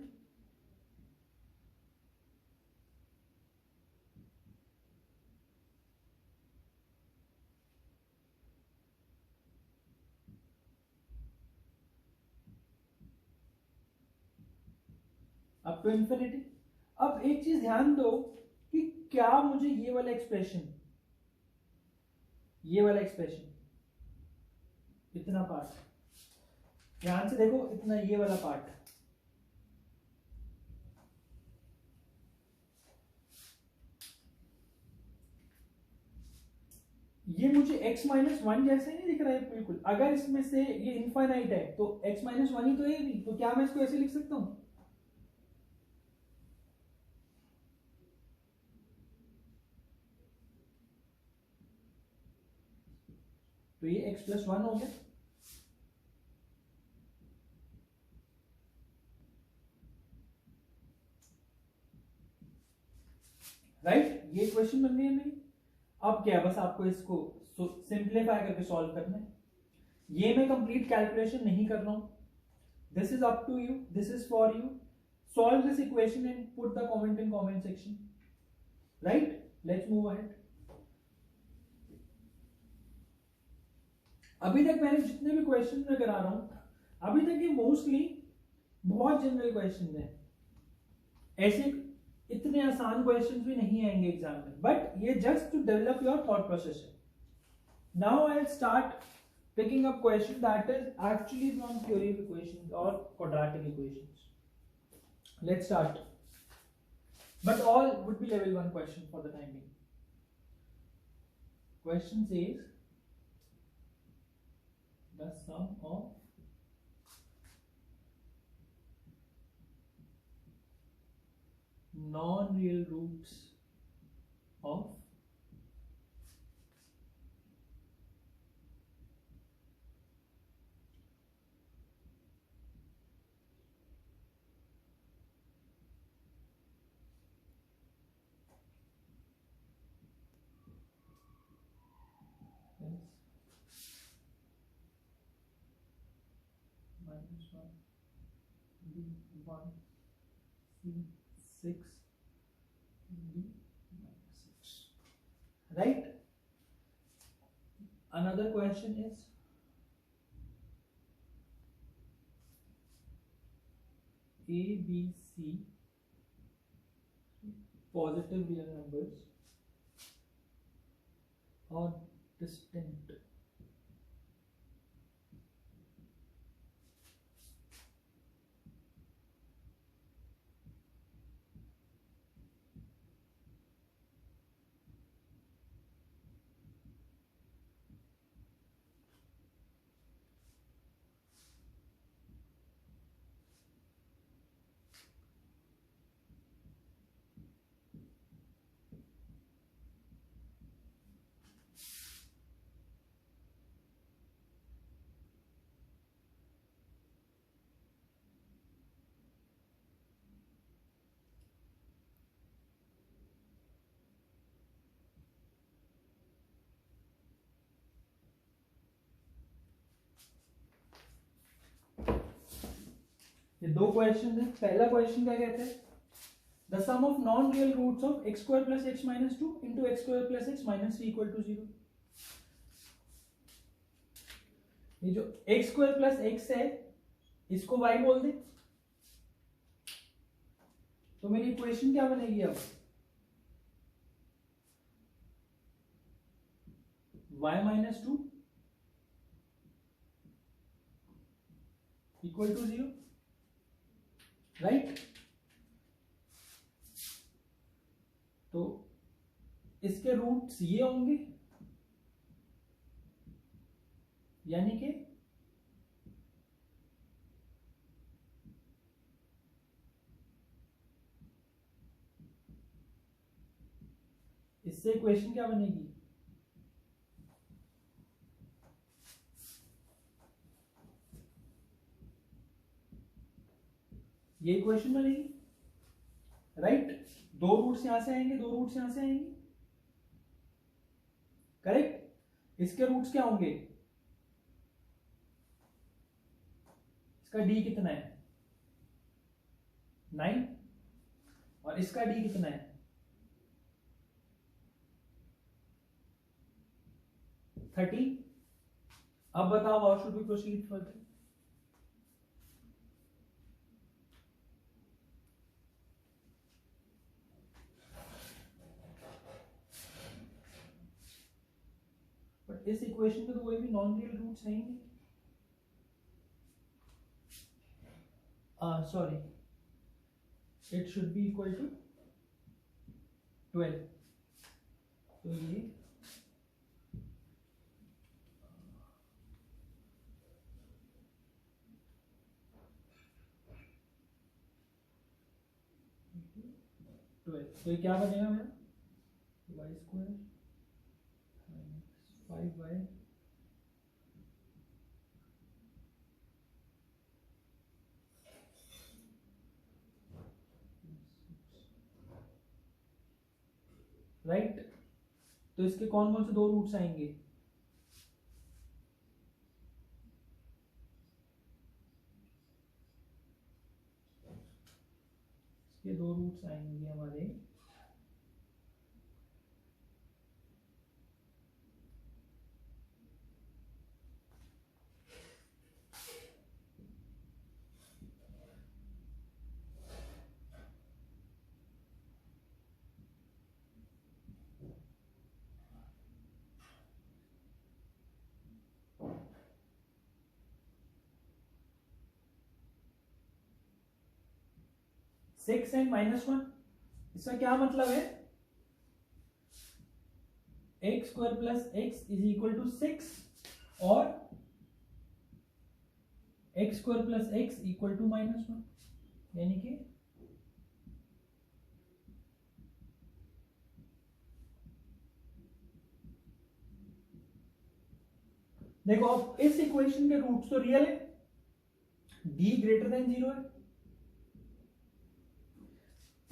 अप टू इंफिनिटी। अब एक चीज ध्यान दो कि क्या मुझे ये वाला एक्सप्रेशन, इतना पार्ट, ध्यान से देखो, इतना ये वाला पार्ट, ये मुझे x - 1 जैसे नहीं दिख रहा है बिल्कुल। अगर इसमें से ये इनफाइनाइट है तो x - 1 ही तो है नहीं, तो क्या मैं इसको ऐसे लिख सकता हूं, तो ये x + 1 हो गया, राइट। ये क्वेश्चन बन गई है मेरी। अब क्या है, बस आपको इसको सिंप्लीफाई करके सॉल्व करना है। ये मैं कंप्लीट कैलकुलेशन नहीं कर रहा हूं, this is up to you, this is for you. Solve this equation and put the comment in comment section, right. Let's move ahead. अभी तक मैंने जितने भी क्वेश्चन मैं करा रहा हूं अभी तक ये मोस्टली बहुत जनरल क्वेश्चन है, ऐसे इतने आसान क्वेश्चन भी नहीं आएंगे एग्जाम में, बट ये just to develop your thought process है. Now I start picking up question that is actually from theory of equations or quadratic equations. Let's start. But all would be level 1 question for the time being. Question says the sum of non-real roots of minus 1 b1 c6 d minus 6. Right? Another question is a, b, c positive real numbers are distinct. ये दो question है. पहला question क्या कहते हैं? The sum of non real roots of x square plus x minus 2 into x square plus x minus 3 equal to 0. ये जो x square plus x है इसको y बोल दे तो मेरी इक्वेशन क्या बनेगी? अब y minus 2 equal to 0. Right? तो इसके रूट्स ये होंगे, यानी कि इससे इक्वेशन क्या बनेगी? ये इक्वेशन बनेगी. राइट? दो रूट्स यहां से आएंगे, दो रूट्स यहां से आएंगे. करेक्ट? इसके रूट्स क्या होंगे? इसका डी कितना है? 9. और इसका डी कितना है? 30. अब बताओ how should we proceed further? But इस इक्वेशन में तो कोई भी नॉन रियल रूट्स नहीं है. Sorry, it should be equal to 12. तो ये तो ये क्या बनेगा मेरा? Y square 5y right. तो इसके कौन कौन से दो रूट्स आएंगे? इसके दो रूट्स आएंगे हमारे 6 एंड -1। इसका क्या मतलब है, x square plus x is equal to 6 और x square plus x equal to -1, यानी कि देखो अब इस इक्वेशन के रूट्स तो रियल है, d ग्रेटर देन 0 है,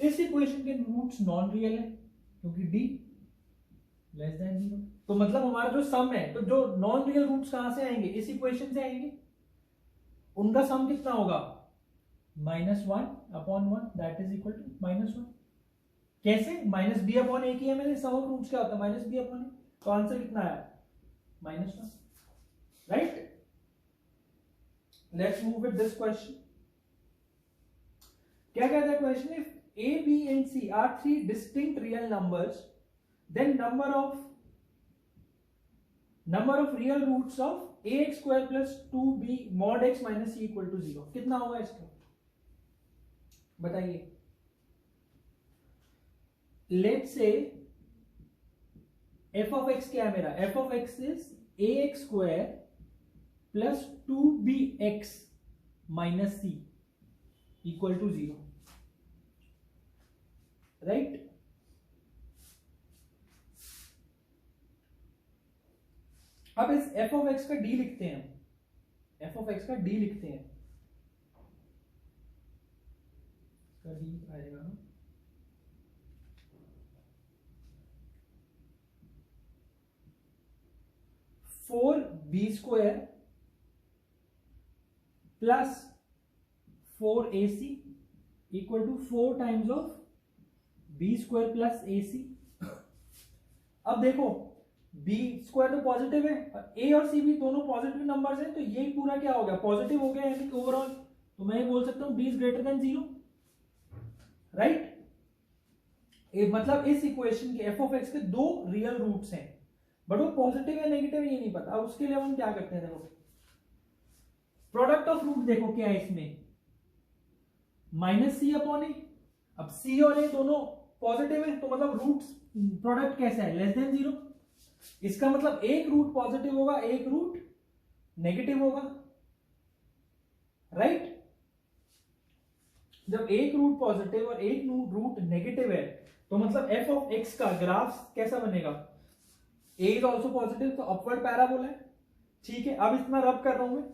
इस इक्वेशन के रूट्स नॉन रियल है क्योंकि d लेस देन 0। तो मतलब हमारा जो सम है, तो जो नॉन रियल रूट्स कहां से आएंगे, इस इक्वेशन से आएंगे, उनका सम कितना होगा, -1/1 दैट इज इक्वल टू -1। कैसे, -b/a की है मैंने, सम ऑफ रूट्स क्या होता है -b/a, तो आंसर कितना आया -1, right. Let's move with this question. क्या कहता है question, if a b and c are three distinct real numbers, then number of real roots of ax square plus 2b mod x minus c equal to 0 कितना होगा इसका, बताइए। Let's say f of x क्या है मेरा, f of x is ax square plus 2bx minus c equal to 0, right. अब इस f of x का d लिखते हैं, f of x का d लिखते हैं, इसका d आएगा 4b square plus 4ac equal to 4 times of b square plus ac। अब देखो b स्क्वायर तो पॉजिटिव है, a और c भी दोनों पॉजिटिव नंबर्स हैं, तो ये पूरा क्या हो गया, पॉजिटिव हो गया, यानी कि ओवरऑल तो मैं ये बोल सकता हूं b is greater than 0, right. मतलब इस इक्वेशन के f ऑफ x के दो रियल रूट्स हैं, बट वो पॉजिटिव या नेगेटिव ये नहीं पता। अब उसके लिए हम क्या करते हैं, देखो प्रोडक्ट ऑफ रूट देखो क्या है इसमें, -c/a। अब c और a दोनों पॉजिटिव है, तो मतलब रूट्स प्रोडक्ट कैसा है, लेस देन 0। इसका मतलब एक रूट पॉजिटिव होगा, एक रूट नेगेटिव होगा, राइट। जब एक रूट पॉजिटिव और एक रूट नेगेटिव है, तो मतलब f ऑफ x का ग्राफ कैसा बनेगा, a इज ऑल्सो पॉजिटिव, तो अपवर्ड पैराबोला है, ठीक है। अब इतना रब कर रहा हूं मैं,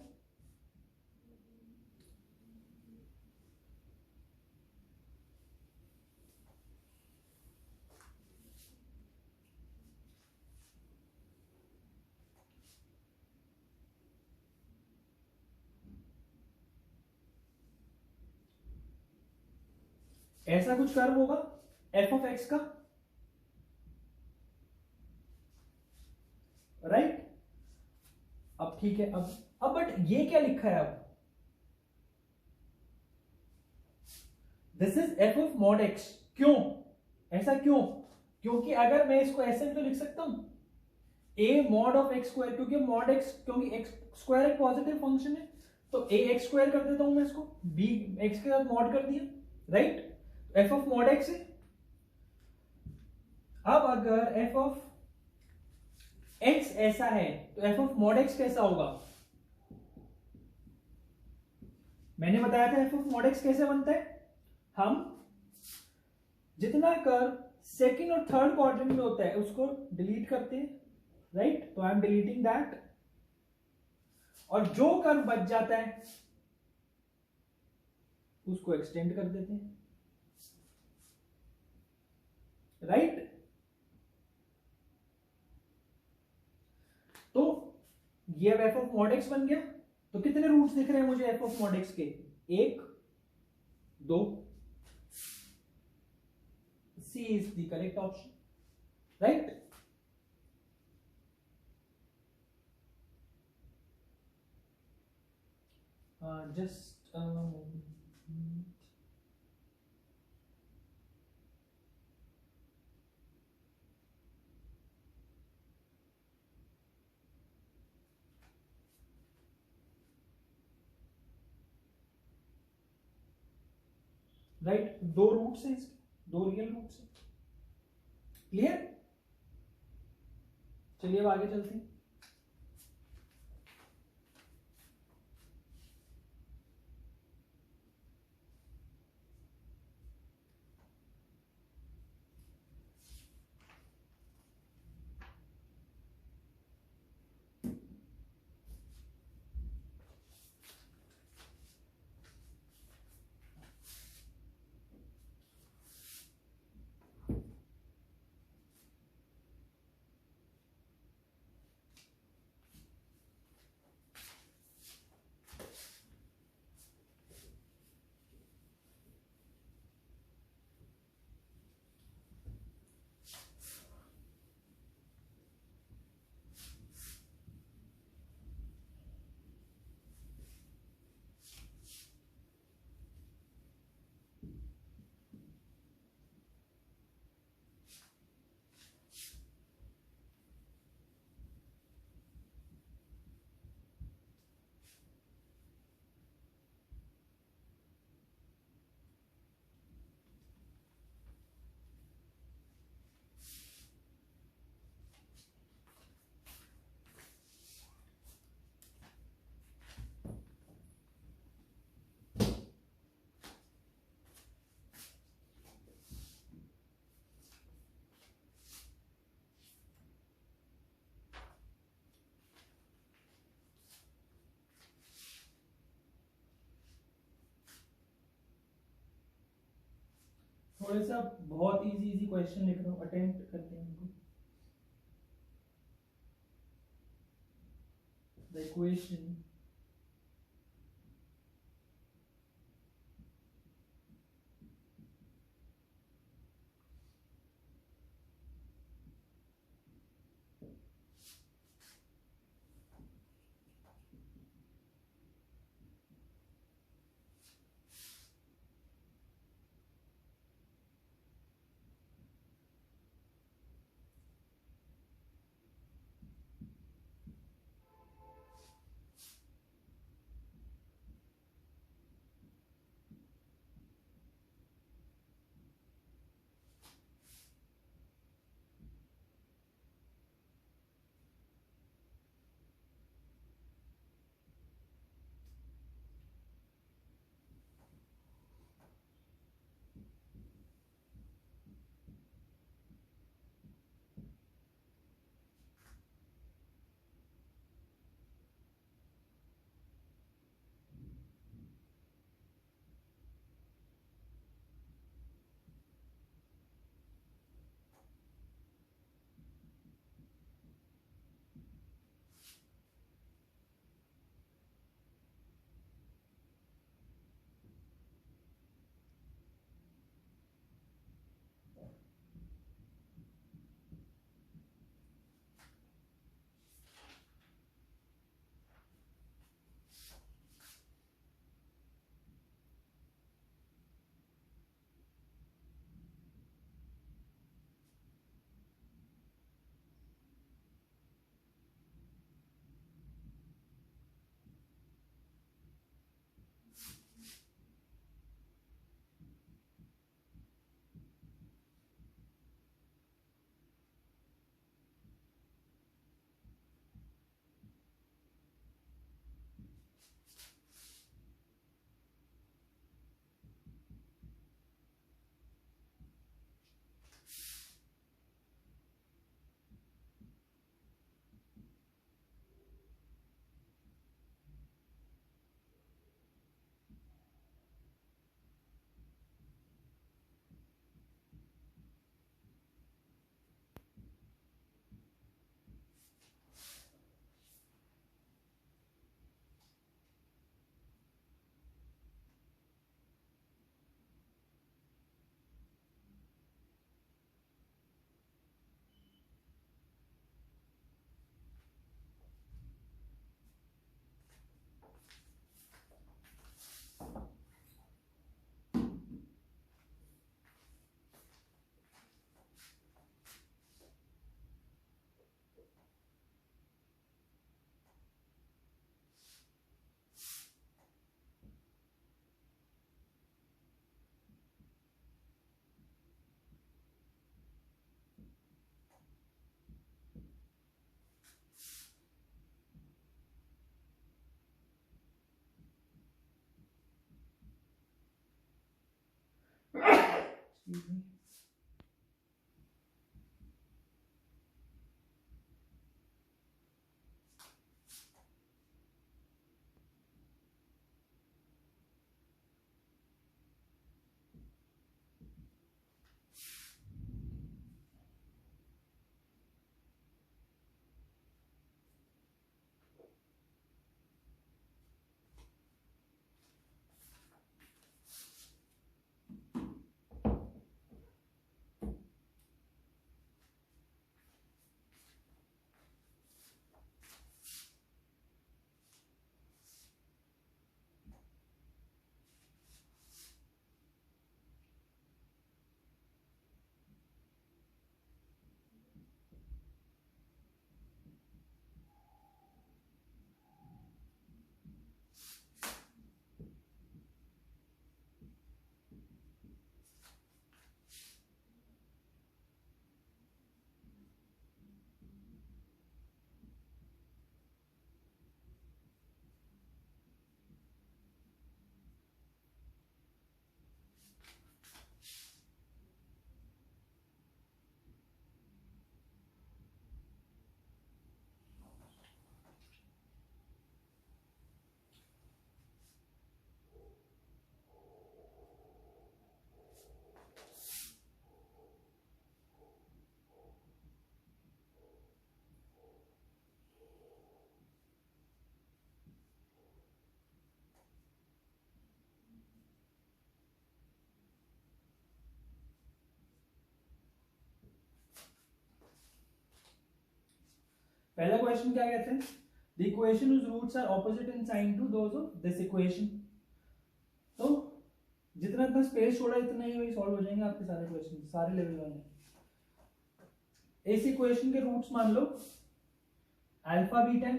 ऐसा कुछ कर्व होगा f ऑफ x का, राइट। अब ठीक है, अब बट ये क्या लिखा है, अब this is f of mod x, क्यों ऐसा, क्यों, क्योंकि अगर मैं इसको ऐसे तो लिख सकता हूं a mod of x square, क्योंकि मॉड x, क्योंकि x स्क्वायर एक पॉजिटिव फंक्शन है, तो a x स्क्वायर कर देता हूं मैं इसको, b x के साथ मॉड कर दिया, right. f of mod x है। अब अगर f ऑफ x ऐसा है, तो f ऑफ मॉड x कैसा होगा, मैंने बताया था f ऑफ मॉड x कैसे बनता है, हम जितना कर्व सेकंड और थर्ड क्वाड्रेंट में होता है उसको डिलीट करते हैं, राइट। तो आई एम डिलीटिंग दैट, और जो कर्व बच जाता है उसको एक्सटेंड कर देते हैं, राइट। तो ये अब f ऑफ मॉड x बन गया। तो कितने रूट्स दिख रहे हैं मुझे f ऑफ मॉड x के, 1 2, C is the correct option, right? Just a moment. Right, दो रूट्स है इसके, दो रियल रूट्स है। क्लियर? चलिए अब आगे चलते हैं। थोड़े सा बहुत इजी इजी क्वेश्चन लिख रहा हूँ, अटेम्प्ट करते हैं इनको। The equation P3. पहला क्वेश्चन क्या कहते हैं? The equation whose roots are opposite in sign to those of this equation. तो जितना इतना स्पेस छोड़ा इतना ही वही सॉल्व हो जाएंगे आपके सारे क्वेश्चन, सारे लेवल वाले। इस इक्वेशन के रूट्स मान लो अल्फा बीटा।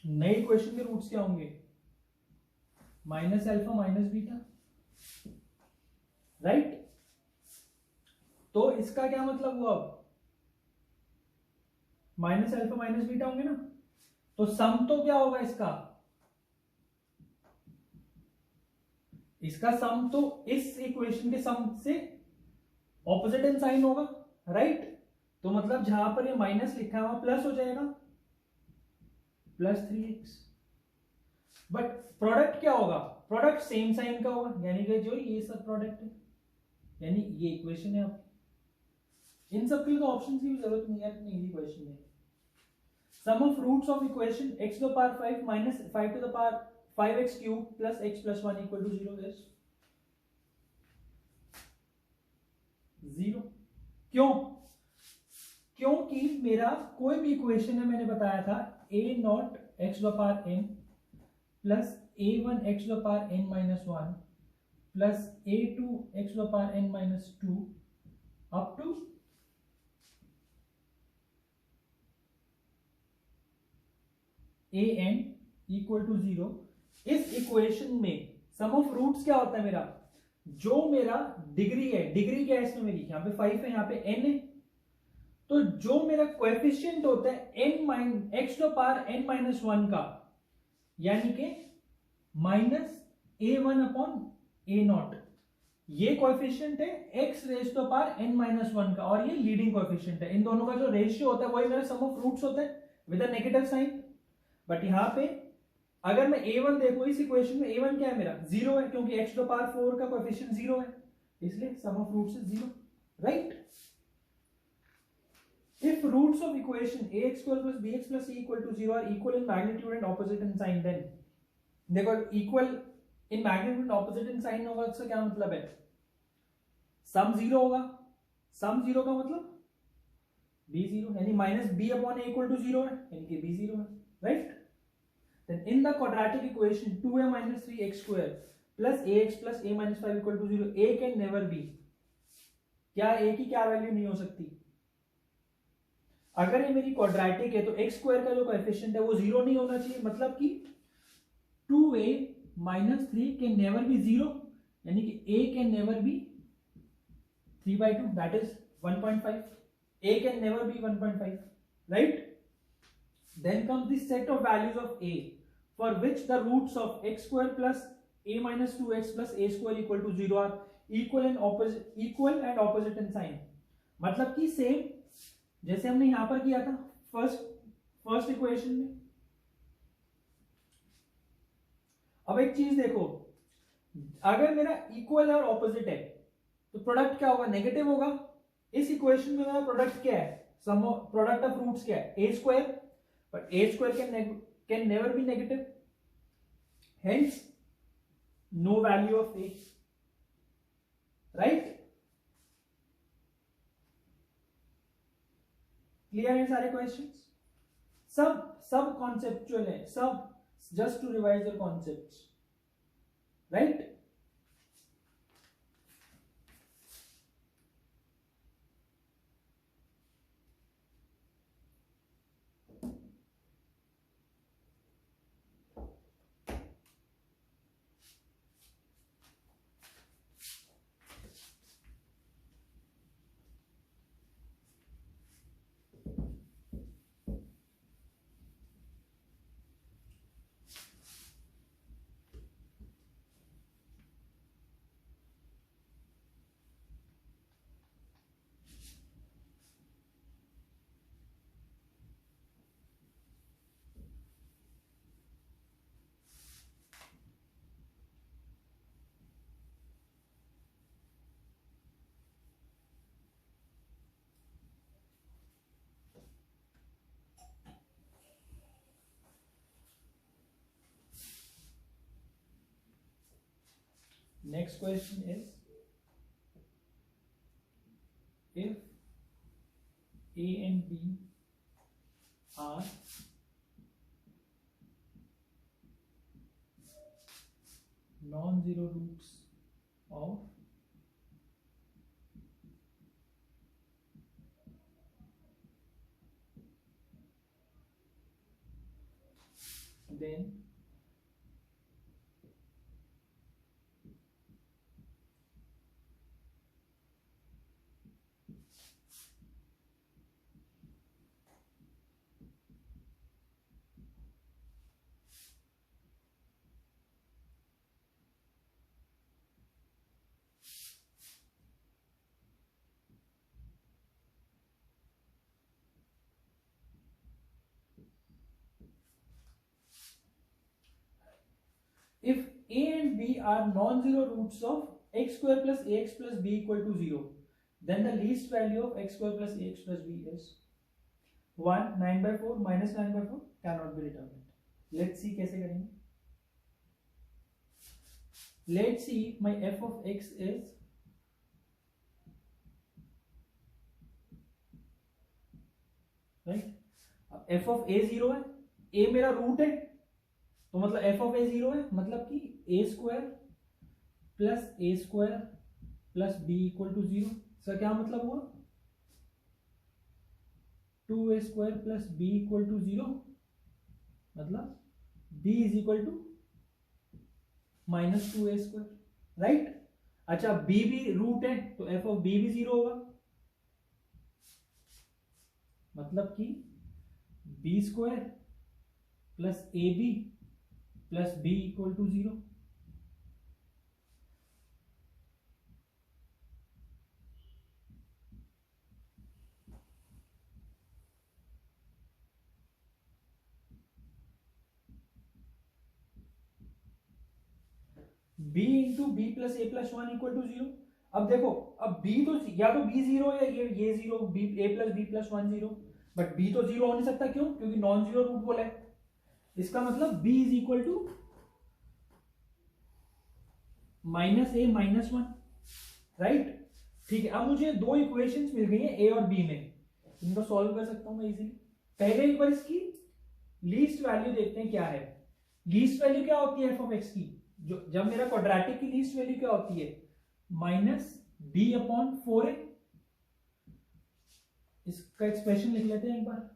नए इक्वेशन के रूट्स क्या होंगे? Minus alpha minus beta, right? तो इसका क्या मतलब हुआ? अब माइनस अल्फा माइनस बीटा होंगे ना, तो सम तो क्या होगा इसका सम तो इस इक्वेशन के सम से ऑपोजिट इन साइन होगा, राइट? तो मतलब जहां पर ये माइनस लिखा है वहां प्लस हो जाएगा, प्लस 3x। बट प्रोडक्ट क्या होगा? प्रोडक्ट सेम साइन का होगा, यानी कि जो ये सब प्रोडक्ट है, यानी ये इक्वेशन है। आपकी इन सब के लिए तो ऑप्शन की भी जरूरत नहीं है, इतनी इजी क्वेश्चन है। Sum of roots of equation x to the power 5 minus 5 to the power 5x cube plus x plus 1 equal to 0 is 0। क्यों? क्योंकि मेरा कोई भी इक्वेशन है, मैंने बताया था a naught x to the power n plus a1 x to the power n minus 1 plus a2 x to the power n minus 2 up to an equal to 0। इस इक्वेशन में सम ऑफ रूट्स क्या होता है मेरा? जो मेरा degree है, degree क्या है इसमें मेरी? यहाँ पे 5 है, यहाँ पे n है, तो जो मेरा कोएफिशिएंट होता है x to power n minus 1 का, यानी कि minus a1 upon a naught, ये कोएफिशिएंट है x raise to power n minus 1 का, और ये लीडिंग कोएफिशिएंट है। इन दोनों का जो रेशियो होता है वही मेरा सम ऑफ रूट्स होता है with a negative sign. But यहां पे अगर मैं a1 देखूं, इस इक्वेशन में a1 क्या है मेरा? 0 है, क्योंकि x टू पावर 4 का कोएफिशिएंट 0 है, इसलिए sum of roots is 0, right? If roots of equation ax square plus bx plus c equal to 0 are equal in magnitude and opposite in sign, then देखो equal in magnitude and opposite in sign होगा, इसका क्या मतलब है? सम 0 होगा, सम 0 का मतलब b 0, यानी minus b upon a equal to 0 है, यानी कि b 0 है, right? Then in the quadratic equation 2a minus 3x square plus ax plus a minus 5 equal to 0, a can never be, क्या a की क्या वैल्यू नहीं हो सकती? अगर ये मेरी क्वाड्रेटिक है तो x स्क्वायर का जो कोएफिशिएंट है वो 0 नहीं होना चाहिए, मतलब कि 2a minus 3 can never be 0, यानी कि a can never be 3/2, that is 1.5, a can never be 1.5, right? Then comes the set of values of a for which the roots of x square plus a minus 2x plus a square equal to 0 are equal and opposite in sign, मतलब कि same जैसे हमने यहां पर किया था first equation में। अब एक चीज देखो, अगर मेरा इक्वल और ऑपोजिट है तो प्रोडक्ट क्या होगा, नेगेटिव होगा। इस इक्वेशन में मेरा प्रोडक्ट क्या है, सम प्रोडक्ट ऑफ रूट्स क्या है, a square, but a square can never be negative, hence no value of a, right. Clear है सारे क्वेश्चंस, सब कॉन्सेप्चुअल है, सब just to revise your concepts, right. Next question is, if A and B are non-zero roots of then if A and B are non-zero roots of x square plus ax plus b equal to 0, then the least value of x square plus ax plus b is 1, 9/4 minus 9/4 cannot be determined. Let's see कैसे करेंगे. Let's see, my f of x is right. अब f of a 0 है, a मेरा root है, तो मतलब f of a 0 है, मतलब कि a square plus b equal to 0. इसका क्या मतलब हुआ, 2a square plus b equal to 0, मतलब b is equal to minus 2a square, right. अच्छा, b भी रूट है तो f ऑफ b भी 0 होगा, मतलब कि b square plus a b plus b equal to 0. b into b plus a plus 1 equal to 0. अब देखो, अब b तो या तो b 0 है, ये 0, b a plus b plus 1 0, but b तो 0 हो नहीं सकता, क्यों, क्योंकि नॉन जीरो रूट बोला है. इसका मतलब b is equal to minus a minus 1, right. ठीक है, अब मुझे दो इक्वेशंस मिल गई हैं a और b में, इनको सॉल्व कर सकता हूं मैं इजीली. पहले एक बार इसकी लीस्ट वैल्यू देखते हैं क्या है. लीस्ट वैल्यू क्या होती है एफ ऑफ एक्स की, जो जब मेरा क्वाड्रेटिक की लीस्ट वैल्यू क्या होती है, माइनस b अपॉन 4a. इसका एक्सप्रेशन लिख लेते हैं एक बार.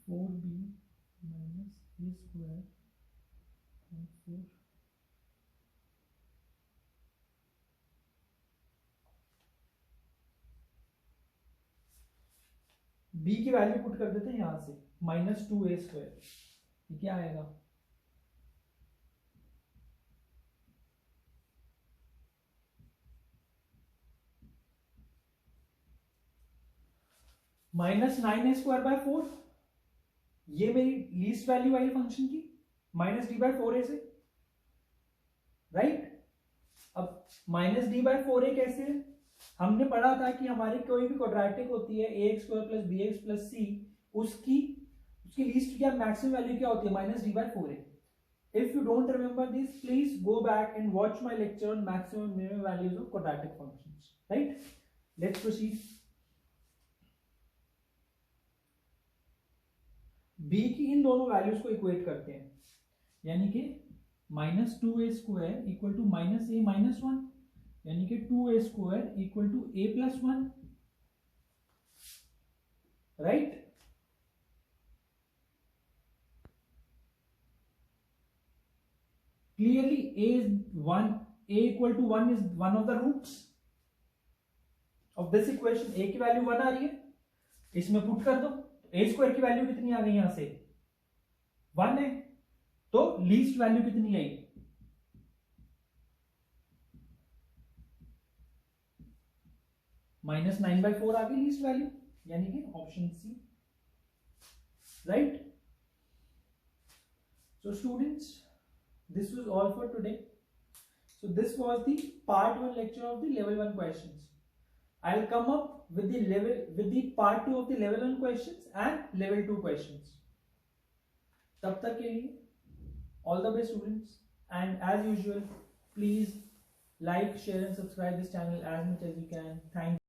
4b minus a square 4. b की वैल्यू पुट कर देते हैं यहां से, माइनस 2a स्क्वायर. ये क्या आएगा? -9a² / 4, ये मेरी लीस्ट वैल्यू आई फंक्शन की, -d/4a से, राइट। अब -d/4a कैसे है? हमने पढ़ा था कि हमारी कोई भी क्वाड्रेटिक होती है ax² + bx + c, उसकी लीस्ट क्या मैक्सिमम वैल्यू क्या होती है? -d/4a। If you don't remember this, please go back and watch my lecture on maximum and minimum values of quadratic functions. Right? Let's proceed. b की इन दोनों values को equate करते हैं, यानी कि -2a² = -a - 1, यानी कि 2a² = a + 1, right. Clearly a = 1 is one of the roots of this equation. a की वैल्यू 1 आ रही है, इसमें पुट कर दो, a² की वैल्यू कितनी आ गई? यहां से 1 है, तो लीस्ट वैल्यू कितनी आई? -9/4 आ गई लीस्ट वैल्यू, यानी कि option C, right. So students, this was all for today. So this was the part 1 lecture of the level 1 questions. I'll come up with the part 2 of the level 1 questions and level 2 questions. तब तक के लिए all the best students, and as usual please like, share and subscribe this channel as much as you can. Thank you.